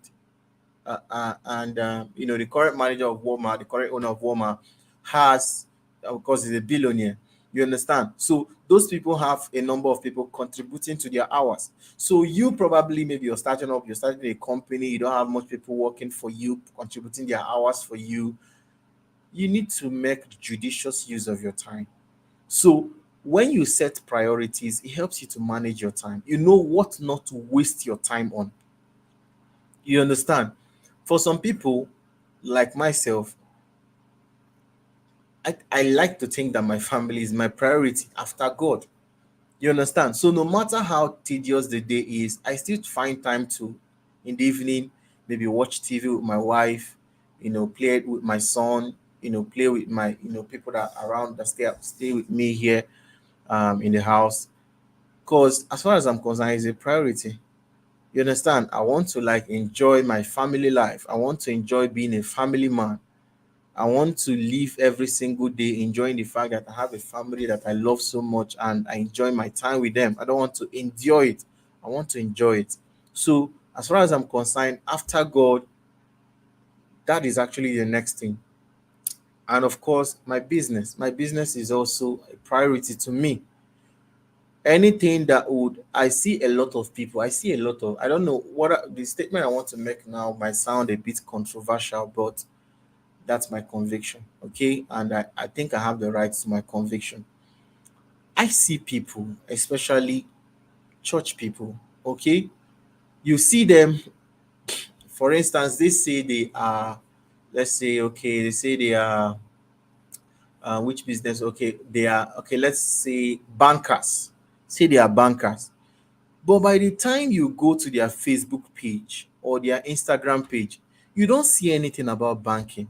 the current manager of Walmart, the current owner of Walmart, has, of course, he's a billionaire. You understand? So those people have a number of people contributing to their hours. So you probably, maybe you're starting a company, you don't have much people working for you, contributing their hours for you. You need to make judicious use of your time. So when you set priorities, it helps you to manage your time. You know what not to waste your time on. You understand? For some people, like myself, I like to think that my family is my priority after God. You understand? So no matter how tedious the day is, I still find time to, in the evening, maybe watch TV with my wife, play with my son, play with my, people that are around that stay with me here in the house. Because as far as I'm concerned, it's a priority. You understand? I want to like enjoy my family life. I want to enjoy being a family man. I want to live every single day enjoying the fact that I have a family that I love so much and I enjoy my time with them. I don't want to endure it. I want to enjoy it. So, as far as I'm concerned, after God, that is actually the next thing. And of course, my business. My business is also a priority to me. Anything that would, I see a lot of, I don't know the statement I want to make now might sound a bit controversial, but that's my conviction. Okay. And I think I have the right to my conviction. I see people, especially church people. Okay. You see them, for instance, they say they are, let's say, okay, they say they are, which business? Okay. They are, okay, let's say bankers. Say they are bankers. But by the time you go to their Facebook page or their Instagram page, you don't see anything about banking.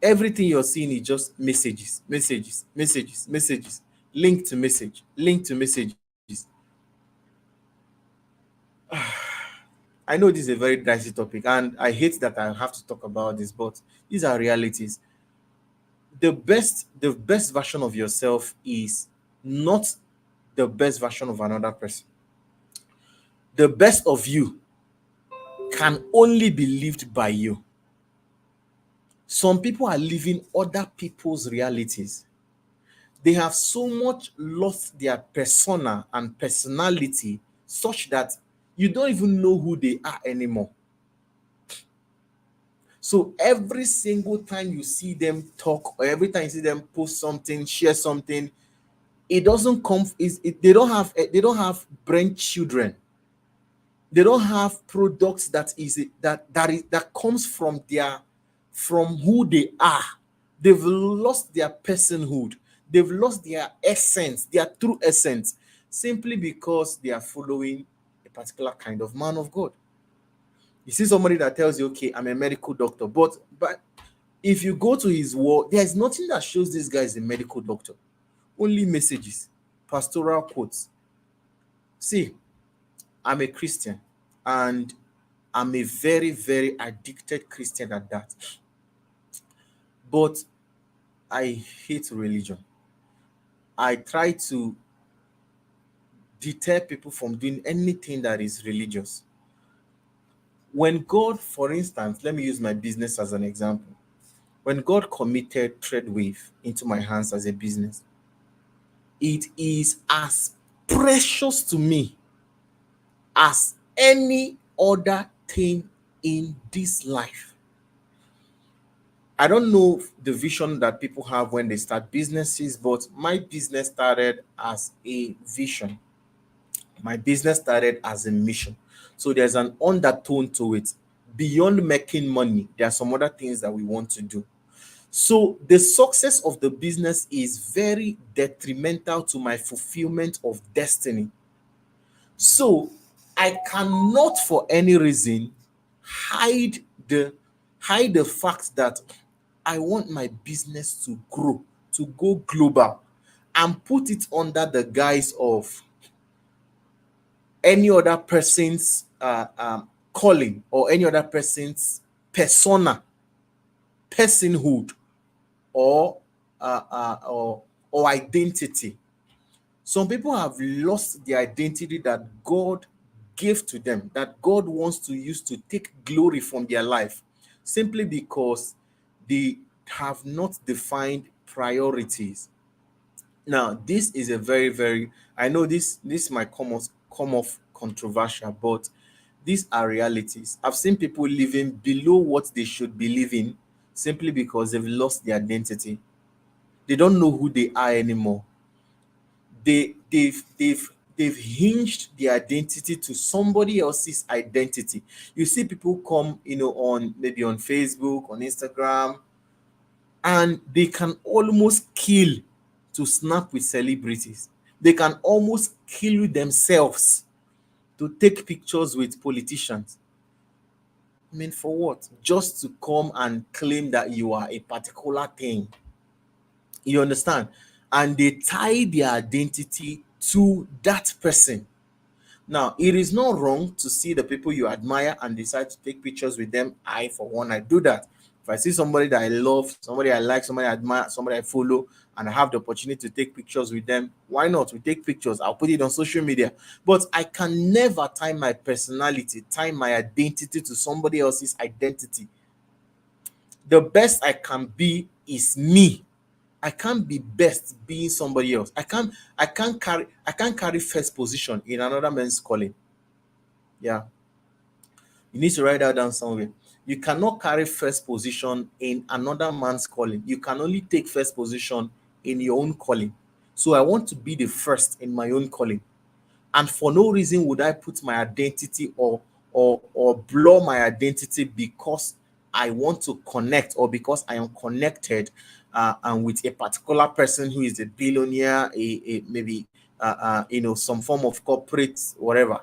Everything you're seeing is just messages, messages, messages, messages, link to message, link to messages. I know this is a very dicey topic, and I hate that I have to talk about this, but these are realities. The best version of yourself is not the best version of another person. The best of you can only be lived by you. Some people are living other people's realities. They have so much lost their persona and personality such that you don't even know who they are anymore. So every single time you see them talk, or every time you see them post something, share something, it doesn't come. They don't have brain children. They don't have products that comes from from who they are. They've lost their personhood. They've lost their essence, their true essence, simply because they are following a particular kind of man of God. You see somebody that tells you, okay, I'm a medical doctor, but if you go to his wall, there's nothing that shows this guy is a medical doctor. Only messages, pastoral quotes. See, I'm a Christian, and I'm a very, very addicted Christian at that. But I hate religion. I try to deter people from doing anything that is religious. When God, for instance, let me use my business as an example. When God committed Treadwave into my hands as a business, it is as precious to me as any other thing in this life. I don't know the vision that people have when they start businesses, but my business started as a vision. My business started as a mission. So there's an undertone to it. Beyond making money, there are some other things that we want to do. So the success of the business is very detrimental to my fulfillment of destiny. So I cannot for any reason hide the hide the fact that I want my business to grow, to go global, and put it under the guise of any other person's calling, or any other person's persona, personhood, or or identity. Some people have lost the identity that God gave to them, that God wants to use to take glory from their life, simply because they have not defined priorities. Now, this is a very, very, I know this might come off controversial, but these are realities. I've seen people living below what they should be living simply because they've lost their identity. They don't know who they are anymore. They've hinged their identity to somebody else's identity. You see people come, on maybe on Facebook, on Instagram, and they can almost kill to snap with celebrities. They can almost kill themselves to take pictures with politicians. I mean, for what? Just to come and claim that you are a particular thing. You understand? And they tie their identity to that person. Now, it is not wrong to see the people you admire and decide to take pictures with them. I, for one, I do that. If I see somebody that I love, somebody I like, somebody I admire, somebody I follow, and I have the opportunity to take pictures with them, why not? We take pictures. I'll put it on social media. But I can never tie my personality, tie my identity to somebody else's identity. The best I can be is me. I can't be best being somebody else. I can't carry first position in another man's calling. Yeah. You need to write that down somewhere. You cannot carry first position in another man's calling. You can only take first position in your own calling. So I want to be the first in my own calling. And for no reason would I put my identity or blur my identity because I want to connect, or because I am connected and with a particular person who is a billionaire, maybe some form of corporate whatever.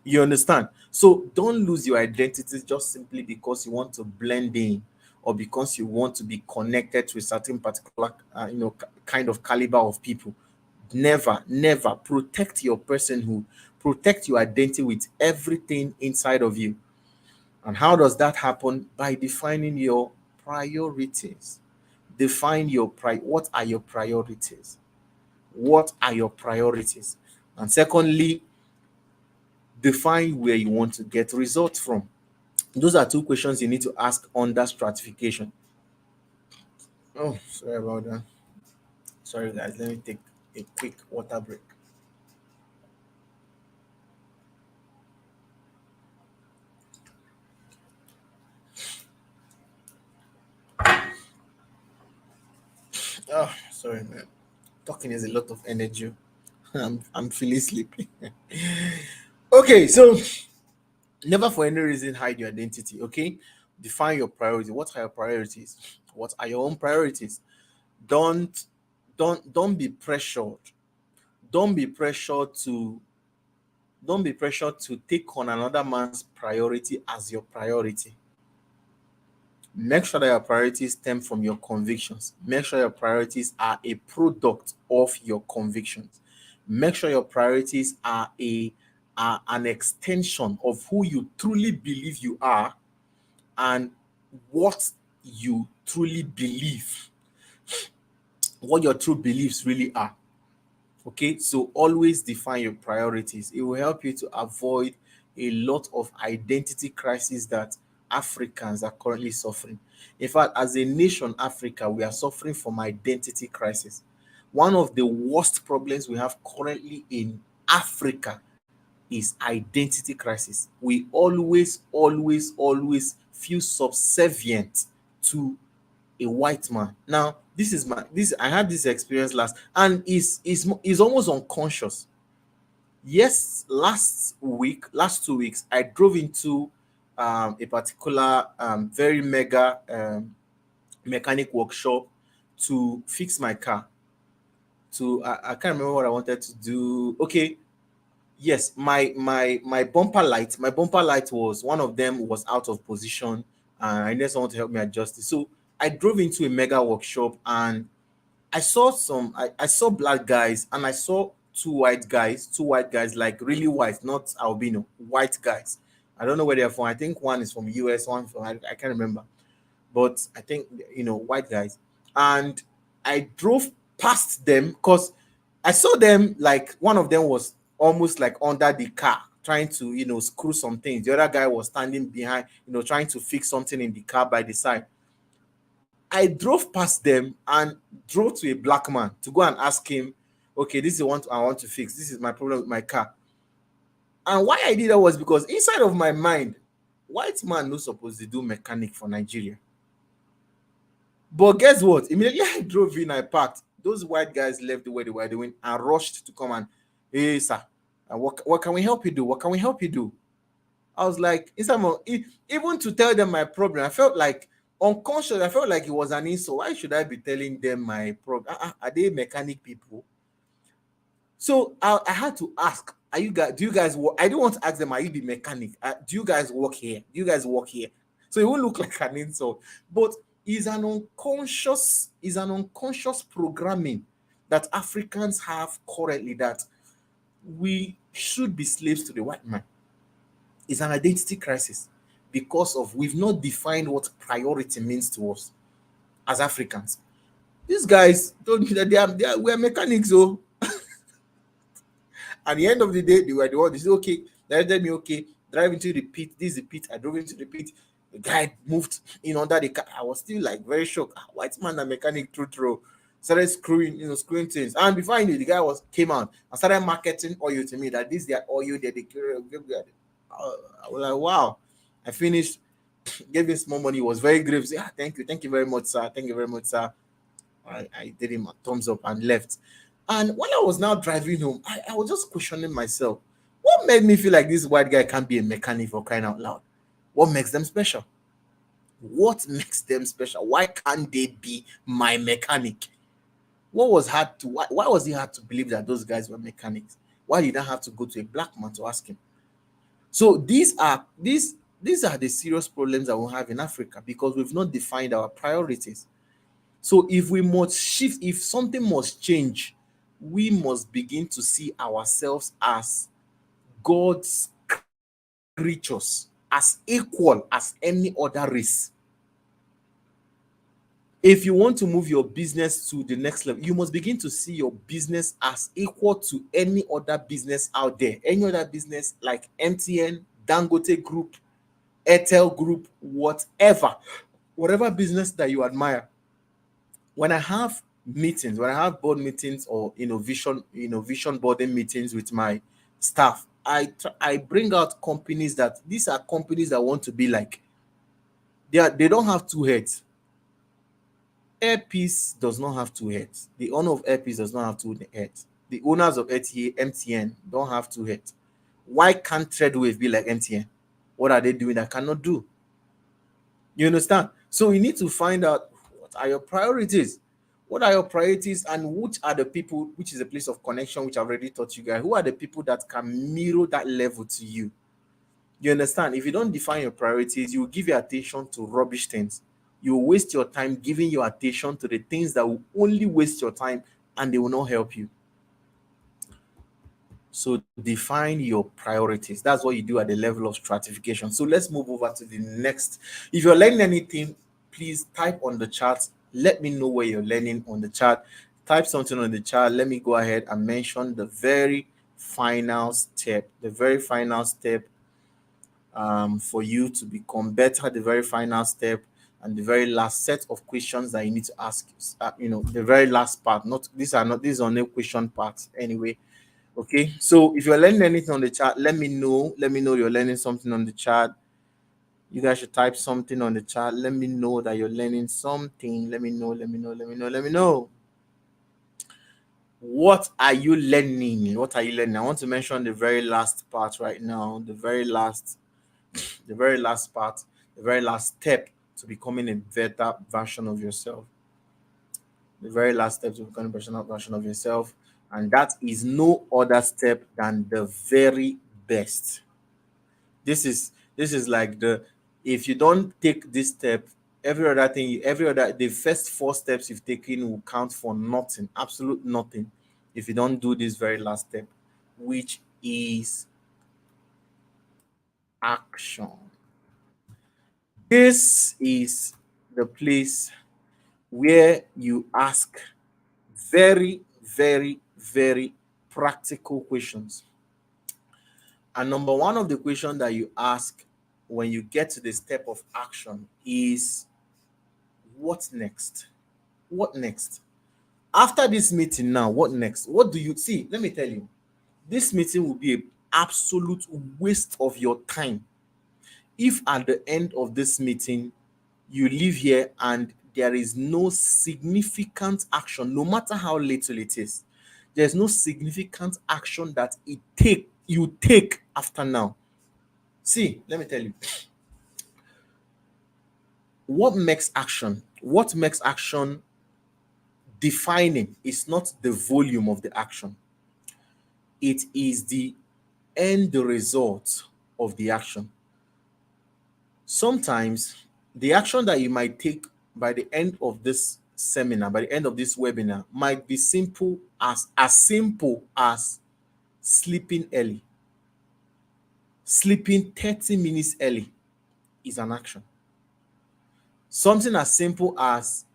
You understand? So don't lose your identity just simply because you want to blend in, or because you want to be connected to a certain particular kind of caliber of people. Never, never. Protect your personhood. Protect your identity with everything inside of you. And how does that happen? By defining your priorities. Define what are your priorities? What are your priorities? And secondly, define where you want to get results from. Those are two questions you need to ask under stratification. Oh, sorry about that. Sorry, guys. Let me take a quick water break. Oh, sorry, man. Talking is a lot of energy. I'm feeling sleepy. Okay, so never for any reason hide your identity. Okay, define your priority. What are your priorities? What are your own priorities? Don't don't be pressured. Don't be pressured to don't be pressured to take on another man's priority as your priority. Make sure that your priorities stem from your convictions. Make sure your priorities are a product of your convictions. Make sure your priorities are an extension of who you truly believe you are and what you truly believe, what your true beliefs really are. Okay, so always define your priorities. It will help you to avoid a lot of identity crises that Africans are currently suffering. In fact, as a nation, Africa, we are suffering from identity crisis. One of the worst problems we have currently in Africa is identity crisis. We always feel subservient to a white man. Now, this I had this experience last, and is almost unconscious. Yes, last 2 weeks, I drove into a particular very mega mechanic workshop to fix my car. To I can't remember what I wanted to do. Okay, yes, my bumper light was one of them was out of position, and I needed someone to help me adjust it. So I drove into a mega workshop and I saw black guys and I saw two white guys, like really white, not albino, white guys. I don't know where they're from. I think one is from US, one from I can't remember, but I think white guys. And I drove past them because I saw them, like one of them was almost like under the car trying to screw some things. The other guy was standing behind, trying to fix something in the car by the side. I drove past them and drove to a black man to go and ask him, okay, this is what I want to fix. This is my problem with my car. And why I did that was because inside of my mind, white man no supposed to do mechanic for Nigeria. But guess what? Immediately I drove in, I parked. Those white guys left the way they were doing and rushed to come and, hey, sir, what can we help you do? What can we help you do? I was like, even to tell them my problem, I felt like unconscious. I felt like it was an insult. Why should I be telling them my problem? Are they mechanic people? So I had to ask, are you guys? Do you guys work? I don't want to ask them, are you the mechanic? Do you guys work here? Do you guys work here? So it won't look like an insult, but is an unconscious programming that Africans have currently, that we should be slaves to the white man. It's an identity crisis because of we've not defined what priority means to us as Africans. These guys told me that we are mechanics. So at the end of the day, they were the one. They said, okay, they let me, okay, drive into the pit. This is the pit. I drove into the pit. The guy moved in under the car. I was still like very shocked. White man, a mechanic, true. Started screwing things. And before I knew, the guy came out and started marketing oil to me, that this their oil that they carry. I was like, wow. I finished, gave him small money. He was very grave. Say, thank you very much, sir. Thank you very much, sir. I did him a thumbs up and left. And when I was now driving home, I was just questioning myself. What made me feel like this white guy can't be a mechanic, for crying out loud? What makes them special? What makes them special? Why can't they be my mechanic? What was hard to why was it hard to believe that those guys were mechanics? Why did I have to go to a black man to ask him? So these are the serious problems that we have in Africa because we've not defined our priorities. So if we must shift, if something must change, we must begin to see ourselves as God's creatures, as equal as any other race. If you want to move your business to the next level, you must begin to see your business as equal to any other business out there. Any other business like MTN, Dangote Group, Airtel Group, whatever business that you admire. When I have meetings, when I have board meetings or vision boarding meetings with my staff, I bring out companies that these are companies that want to be like. They don't have two heads. Airpiece does not have two heads. The owner of Airpiece does not have two heads. The owners of MTN don't have two heads. Why can't Treadwave be like MTN? What are they doing that cannot do? You understand? So we need to find out what are your priorities. What are your priorities, and which are the people, which is a place of connection, which I've already taught you guys. Who are the people that can mirror that level to you? You understand? If you don't define your priorities, you will give your attention to rubbish things. You will waste your time giving your attention to the things that will only waste your time and they will not help you. So define your priorities. That's what you do at the level of stratification. So let's move over to the next. If you're learning anything, please type on the chat. Let me know where you're learning on the chat. Type something on the chat. Let me go ahead and mention the very final step. The very final step for you to become better. The very final step and the very last set of questions that you need to ask. The very last part. Not these are no question parts anyway. Okay, so if you're learning anything on the chat, let me know. Let me know you're learning something on the chat. You guys should type something on the chat. Let me know that you're learning something. Let me know. Let me know. Let me know. Let me know. What are you learning? What are you learning? I want to mention the very last part right now. The very last part, the very last step to becoming a better version of yourself. The very last step to becoming a better version of yourself. And that is no other step than the very best. This is like if you don't take this step, the first four steps you've taken will count for nothing, absolute nothing, if you don't do this very last step, which is action. This is the place where you ask very, very, very practical questions. And number one of the question that you ask when you get to the step of action is, what next? What next? After this meeting now, what next? What do you see? Let me tell you, this meeting will be an absolute waste of your time if at the end of this meeting you leave here and there is no significant action, no matter how little it is. There's no significant action that you take after now. See, let me tell you, what makes action defining is not the volume of the action, it is the end result of the action. Sometimes the action that you might take by the end of this seminar, by the end of this webinar, might be simple as sleeping early. Sleeping 30 minutes early is an action. Something as simple as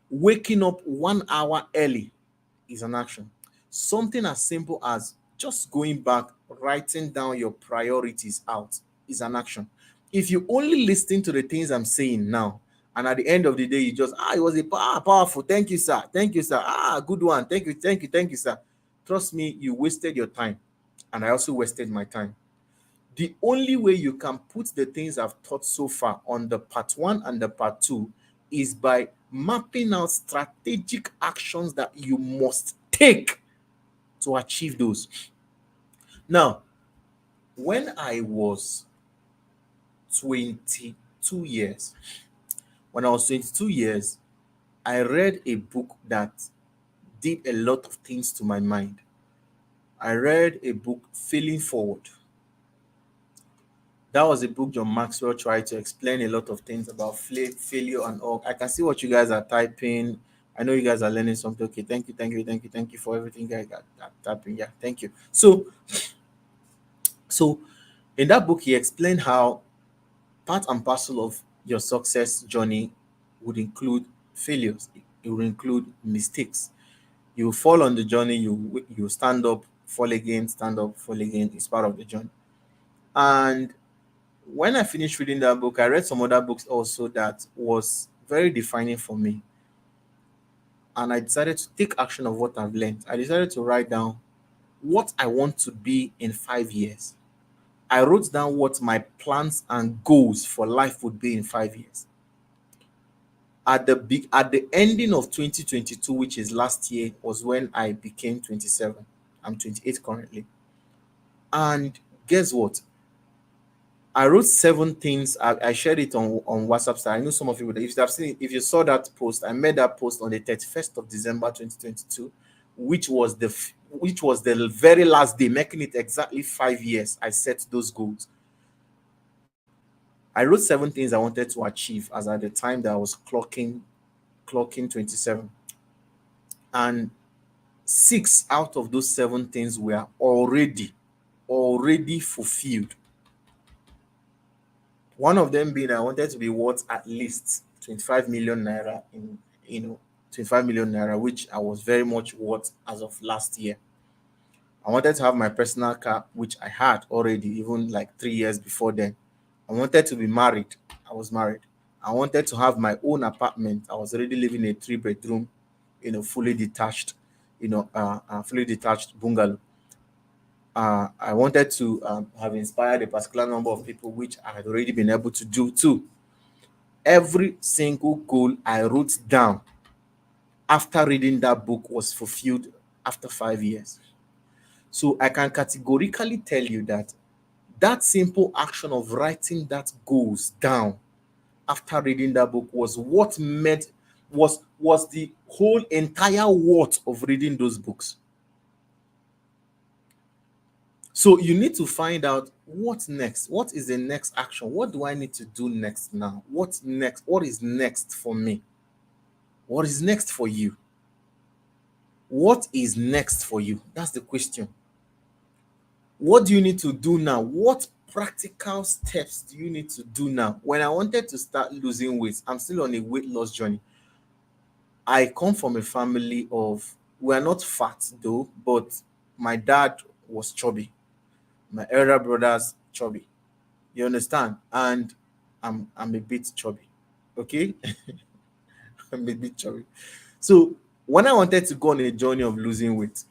waking up 1 hour early is an action. Something as simple as just going back, writing down your priorities out is an action. If you only listen to the things I'm saying now, and at the end of the day, you just, it was powerful. Thank you, sir. Thank you, sir. Good one. Thank you, thank you, sir. Trust me, you wasted your time. And I also wasted my time. The only way you can put the things I've taught so far on the part one and the part two is by mapping out strategic actions that you must take to achieve those. Now, when I was 22 years, I read a book that did a lot of things to my mind. I read a book, Failing Forward. That was a book John Maxwell tried to explain a lot of things about failure and all. I can see what you guys are typing. I know you guys are learning something. Okay, thank you, thank you for everything, guys. Got typing. Yeah, thank you. So in that book, he explained how part and parcel of your success journey would include failures. It would include mistakes. You fall on the journey. You stand up, fall again, stand up, fall again. It's part of the journey. And when I finished reading that book, I read some other books also that was very defining for me. and I decided to take action of what I've learned. I decided to write down what I want to be in 5 years. I wrote down what my plans and goals for life would be in 5 years. At the ending of 2022, which is last year, was when I became 27. I'm 28 currently. And guess what? I wrote 7 things. I shared it on WhatsApp. So I know some of you would, if you have seen, if you saw that post, I made that post on the 31st of December 2022, which was the very last day, making it exactly 5 years I set those goals. I wrote 7 things I wanted to achieve as at the time that I was clocking 27. And 6 out of those 7 things were already fulfilled. One of them being I wanted to be worth at least 25 million naira in, 25 million naira, which I was very much worth as of last year. I wanted to have my personal car, which I had already, even like 3 years before then. I wanted to be married. I was married. I wanted to have my own apartment. I was already living in a 3 bedroom, fully detached, fully detached bungalow. I wanted to have inspired a particular number of people, which I had already been able to do too. Every single goal I wrote down after reading that book was fulfilled after 5 years. So I can categorically tell you that that simple action of writing that goals down after reading that book was what made was the whole entire worth of reading those books. So you need to find out what's next. What is the next action? What do I need to do next now? What's next? What is next for me? What is next for you? What is next for you? That's the question. What do you need to do now? What practical steps do you need to do now? When I wanted to start losing weight, I'm still on a weight loss journey. I come from a family of, we are not fat though, but my dad was chubby. My elder brother's chubby. You understand? And I'm a bit chubby. Okay? I'm a bit chubby. So when I wanted to go on a journey of losing weight,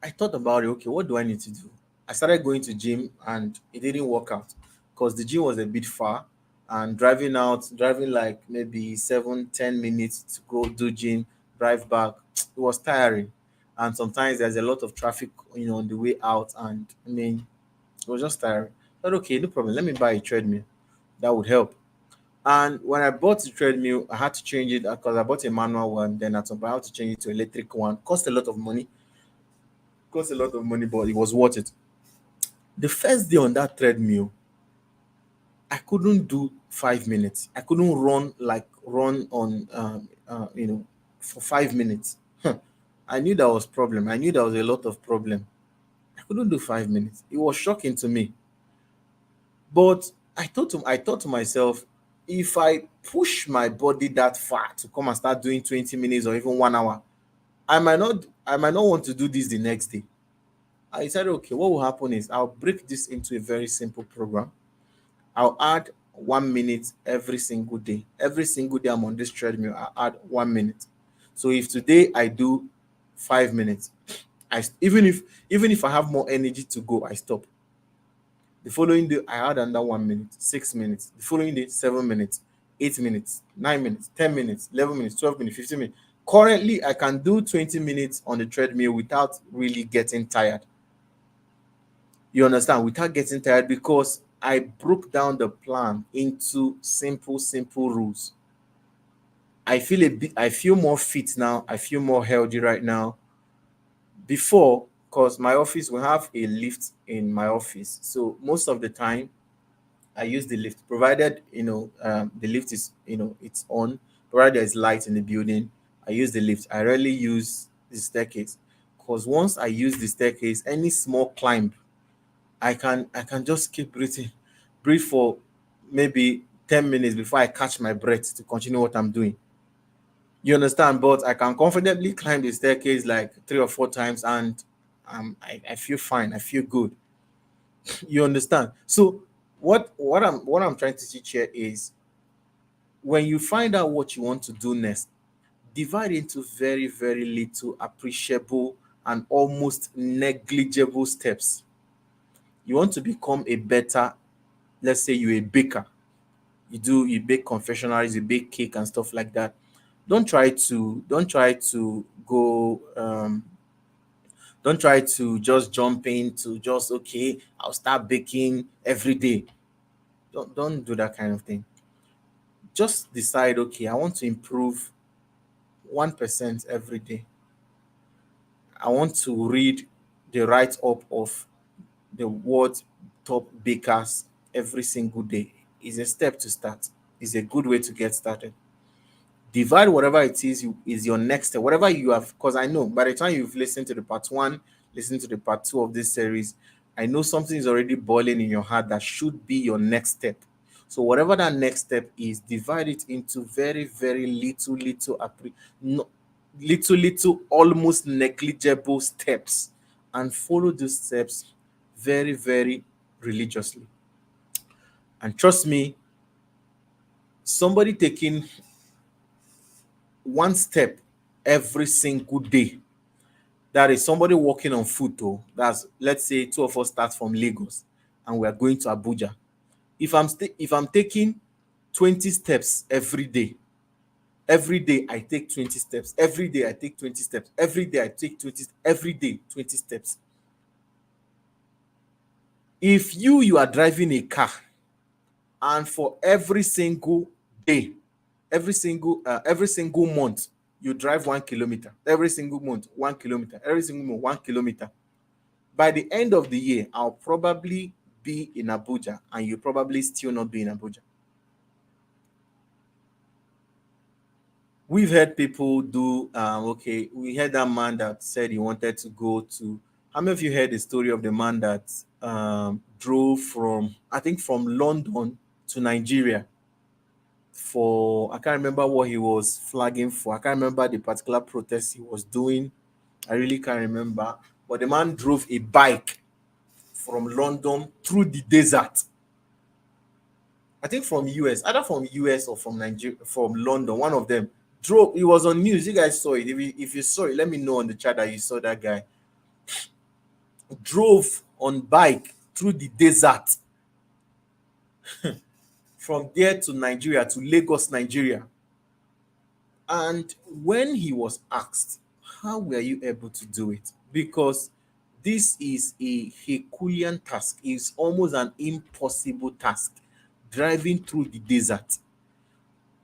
I thought about it. Okay, what do I need to do? I started going to gym and it didn't work out because the gym was a bit far, and driving like maybe 7-10 minutes to go do gym, drive back, it was tiring. And sometimes there's a lot of traffic, on the way out, and I mean, it was just tiring. But okay, no problem. Let me buy a treadmill. That would help. And when I bought the treadmill, I had to change it because I bought a manual one. Then at some point, I had to change it to electric one. Cost a lot of money. Cost a lot of money, but it was worth it. The first day on that treadmill, I couldn't do 5 minutes. I couldn't run on for 5 minutes. I knew that was problem. I knew there was a lot of problem. I couldn't do 5 minutes. It was shocking to me. But I thought to myself, if I push my body that far to come and start doing 20 minutes or even 1 hour, I might not want to do this the next day. I said, okay, what will happen is I'll break this into a very simple program. I'll add 1 minute every single day. Every single day I'm on this treadmill, I'll add 1 minute. So if today I do 5 minutes, even if I have more energy to go, I stop. The following day, I add another 1 minute, 6 minutes. The following day, 7 minutes, 8 minutes, 9 minutes, 10 minutes, 11 minutes, 12 minutes, 15 minutes. Currently, I can do 20 minutes on the treadmill without really getting tired. You understand? Without getting tired, because I broke down the plan into simple rules. I feel more fit now. I feel more healthy right now. Before, because my office, we have a lift in my office. So most of the time, I use the lift, provided the lift is it's on, provided there's light in the building. I use the lift. I rarely use the staircase, because once I use the staircase, any small climb, I can just keep breathe for maybe 10 minutes before I catch my breath to continue what I'm doing. You understand? But I can confidently climb the staircase like 3 or 4 times, and I feel fine. I feel good. You understand? So what I'm trying to teach here is, when you find out what you want to do next, divide into very, very little, appreciable, and almost negligible steps. You want to become a better, let's say you're a baker, you bake confectionaries, you bake cake and stuff like that. Don't try to go don't try to just jump into just, okay, I'll start baking every day. Don't do that kind of thing. Just decide, okay, I want to improve 1% every day. I want to read the write up of the world's top bakers every single day. Is a step to start. Is a good way to get started. Divide whatever it is is your next step, whatever you have, because I know by the time you've listened to the part one, listen to the part two of this series, I know something is already boiling in your heart that should be your next step. So whatever that next step is, divide it into very, very no, little, almost negligible steps, and follow those steps very, very religiously. And trust me, somebody taking one step every single day, that is somebody walking on foot. Oh, that's, let's say two of us start from Lagos and we are going to Abuja. If I'm taking 20 steps every day I take 20 steps, every day I take 20 steps, every day I take 20, every day 20 steps. If you are driving a car, and for every single day, every single month, you drive 1 kilometer, every single month 1 kilometer, every single month 1 kilometer, by the end of the year I'll probably be in Abuja and you probably still not be in Abuja. We've heard people do, okay, we heard that man that said he wanted to go to, how many of you heard the story of the man that drove from, I think, from London to Nigeria for, I can't remember what he was flagging for. I can't remember the particular protest he was doing. I really can't remember. But the man drove a bike from London through the desert. I think from US, either from US or from Nigeria, from London, one of them drove. It was on news. You guys saw it. If you saw it, let me know on the chat that you saw that guy. Drove on bike through the desert from there to Nigeria, to Lagos, Nigeria. And when he was asked, how were you able to do it? Because this is a Herculean task, it's almost an impossible task, driving through the desert.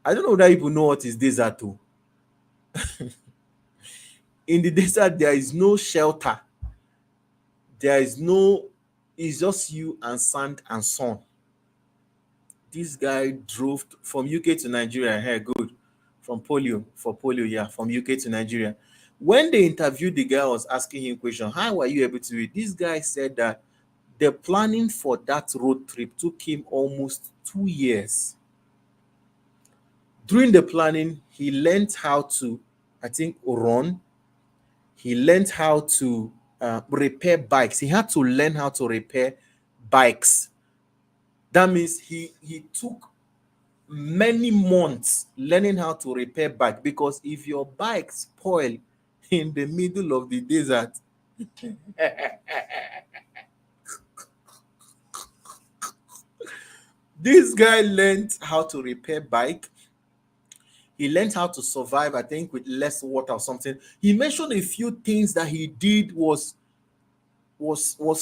I don't know that people know what is desert too. In the desert, there is no shelter, there is no, it's just you and sand and sun. This guy drove from UK to Nigeria. Hey, good. From polio, for polio, yeah, from UK to Nigeria. When they interviewed the guy, was asking him question, how were you able to do it? This guy said that the planning for that road trip took him almost 2 years. During the planning, he learned how to, I think, run. He learned how to repair bikes. He had to learn how to repair bikes. That means he took many months learning how to repair bike, because if your bike spoil in the middle of the desert, this guy learned how to repair bike. He learned how to survive, I think, with less water or something. He mentioned a few things that he did was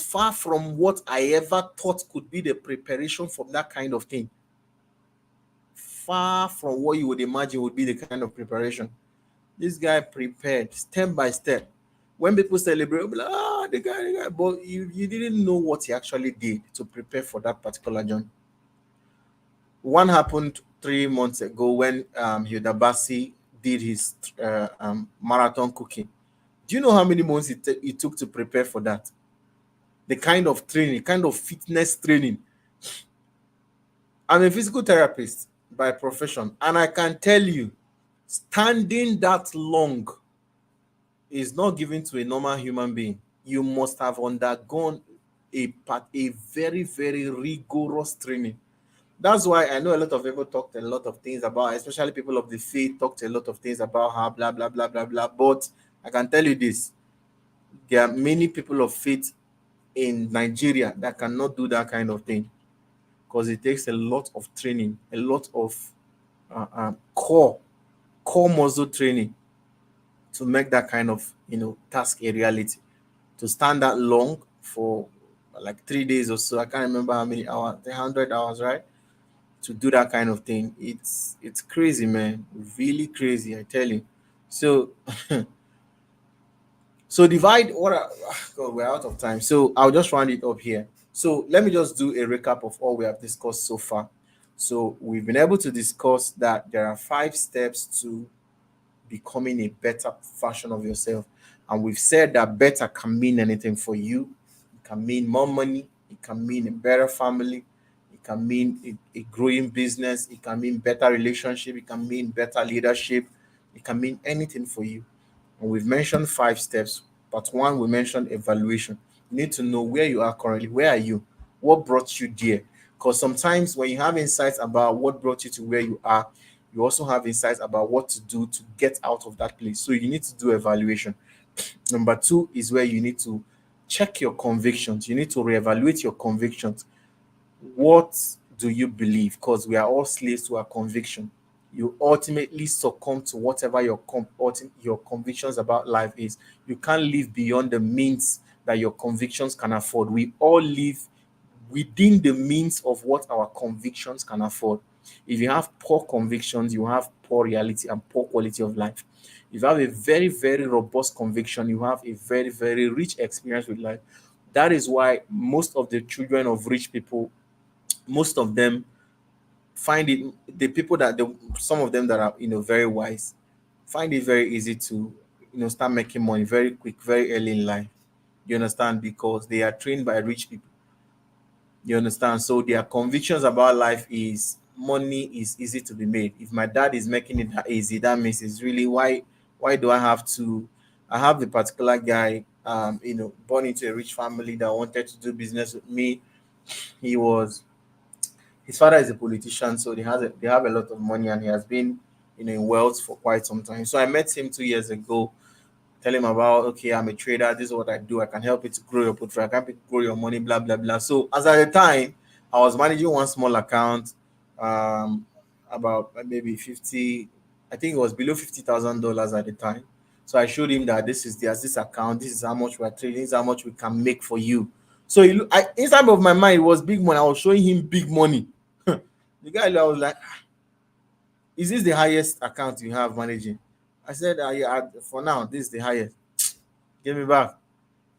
far from what I ever thought could be the preparation for that kind of thing. Far from what you would imagine would be the kind of preparation. This guy prepared step by step. When people celebrate, you'll be like, ah, the guy. But you didn't know what he actually did to prepare for that particular journey. One happened 3 months ago when Hilda Bassi did his marathon cooking. Do you know how many months it took to prepare for that? The kind of training, kind of fitness training. I'm a physical therapist by profession, and I can tell you, standing that long is not given to a normal human being. You must have undergone a very, very rigorous training. That's why I know a lot of people talked a lot of things about, especially people of the faith, talked a lot of things about how blah blah blah blah blah. But I can tell you this: there are many people of faith in Nigeria that cannot do that kind of thing because it takes a lot of training, a lot of core muscle training to make that kind of task a reality. To stand that long for like 3 days or so, I can't remember how many hours, 100 hours, right? To do that kind of thing, it's crazy, man, really crazy, I tell you. So so divide what God, we're out of time, so I'll just round it up here. So let me just do a recap of all we have discussed so far. So we've been able to discuss that there are 5 steps to becoming a better version of yourself. And we've said that better can mean anything for you. It can mean more money, it can mean a better family, it can mean a growing business, it can mean better relationship, it can mean better leadership, it can mean anything for you. And we've mentioned 5 steps. But one, we mentioned evaluation. You need to know where you are currently. Where are you? What brought you there? Because sometimes when you have insights about what brought you to where you are, you also have insights about what to do to get out of that place. So you need to do evaluation. Number two is where you need to check your convictions. You need to reevaluate your convictions. What do you believe? Because we are all slaves to our conviction. You ultimately succumb to whatever your convictions about life is. You can't live beyond the means that your convictions can afford. We all live within the means of what our convictions can afford. If you have poor convictions, you have poor reality and poor quality of life. If you have a very, very robust conviction, you have a very, very rich experience with life. That is why most of the children of rich people, most of them find it, the people that the some of them that are very wise, find it very easy to start making money very quick, very early in life. You understand? Because they are trained by rich people. You understand? So their convictions about life is money is easy to be made. If my dad is making it that easy, that means it's really why do I have to? I have the particular guy, born into a rich family that wanted to do business with me. He was His father is a politician, so they have a lot of money, and he has been in wealth for quite some time. So I met him 2 years ago, tell him about, okay, I'm a trader, this is what I do, I can help you to grow your portfolio, I can help you to grow your money, blah blah blah. So as at the time, I was managing one small account, about maybe 50, I think it was below $50,000 at the time. So I showed him that there's this account, this is how much we're trading, this is how much we can make for you. So inside of my mind, it was big money. I was showing him big money. The guy, I was like, is this the highest account you have managing? I said, yeah, for now, this is the highest. Give me back.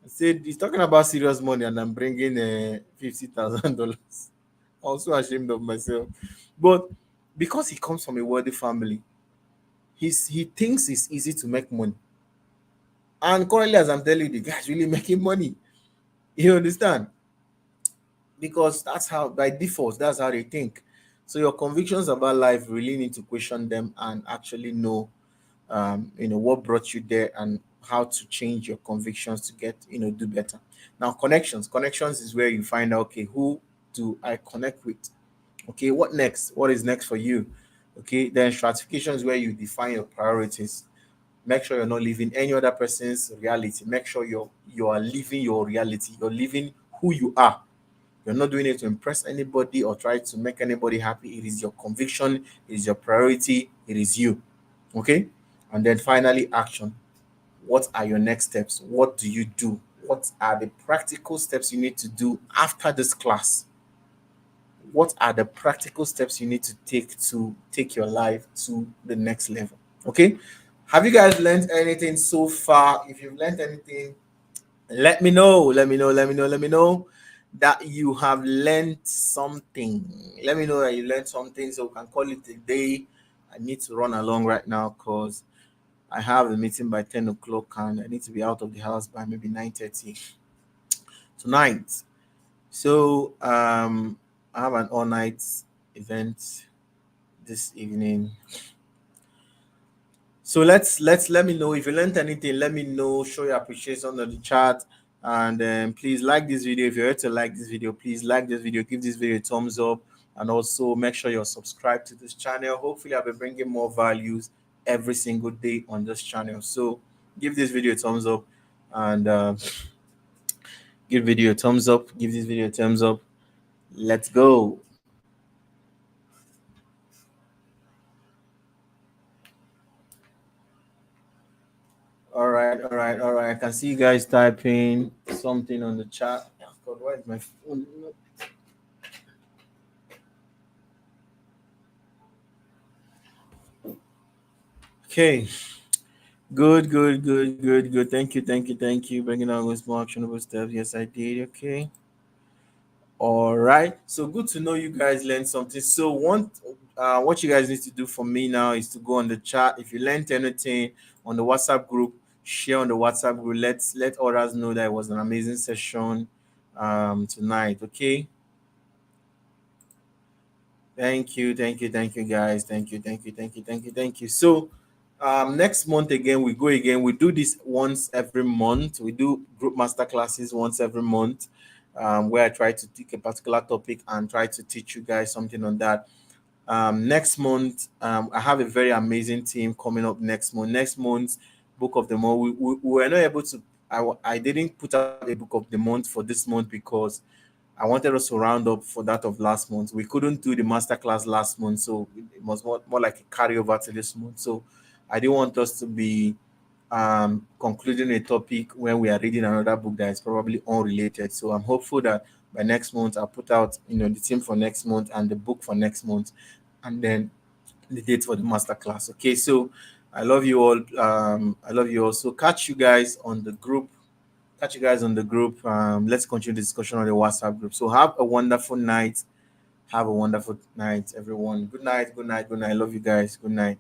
I said, he's talking about serious money and I'm bringing $50,000. I was so ashamed of myself. But because he comes from a wealthy family, he thinks it's easy to make money. And currently, as I'm telling you, the guy's really making money. You understand? Because that's how, by default, that's how they think. So your convictions about life really need to question them and actually know what brought you there and how to change your convictions to get do better. Now connections is where you find out, okay, who do I connect with? Okay, what is next for you? Okay, then stratification is where you define your priorities. Make sure you're not living any other person's reality. Make sure you are living your reality. You're living who you are. You're not doing it to impress anybody or try to make anybody happy. It is your conviction, it is your priority, it is you. Okay, and then finally, action. What are your next steps? What do you do? What are the practical steps you need to do after this class? What are the practical steps you need to take your life to the next level? Okay, have you guys learned anything so far? If you've learned anything, let me know. Let me know that you have learned something. Let me know that you learned something so we can call it a day. I need to run along right now because I have a meeting by 10 o'clock and I need to be out of the house by maybe 9:30 tonight. So I have an all-night event this evening. So let me know if you learned anything. Let me know. Show your appreciation on the chat, and please like this video. If you're here to like this video, please like this video. Give this video a thumbs up. and also make sure you're subscribed to this channel. Hopefully, I'll be bringing more values every single day on this channel. So give this video a thumbs up, and give video a thumbs up. Give this video a thumbs up. Let's go. All right, all right, all right. I can see you guys typing something on the chat. Oh, God, why is my phone? Okay. Good, good, good, good, good. Thank you, thank you, thank you. Bringing out with more actionable steps. Yes, I did. Okay. All right. So good to know you guys learned something. So what you guys need to do for me now is to go on the chat. If you learned anything on the WhatsApp group, share on the WhatsApp group. Let others know that it was an amazing session tonight. Okay. Thank you, thank you, thank you, guys. Thank you, thank you, thank you, thank you, thank you. So, next month again, we go again. We do this once every month. We do group master classes once every month, where I try to take a particular topic and try to teach you guys something on that. Next month, I have a very amazing team coming up next month. Next month, book of the month. We were not able to. I didn't put out a book of the month for this month because I wanted us to round up for that of last month. We couldn't do the masterclass last month, so it was more like a carryover to this month. So I didn't want us to be concluding a topic when we are reading another book that is probably unrelated. So I'm hopeful that by next month I'll put out the theme for next month and the book for next month, and then the date for the masterclass. Okay, so I love you all. I love you all. So catch you guys on the group. Catch you guys on the group. Let's continue the discussion on the WhatsApp group. So have a wonderful night. Have a wonderful night, everyone. Good night. Good night. Good night. Love you guys. Good night.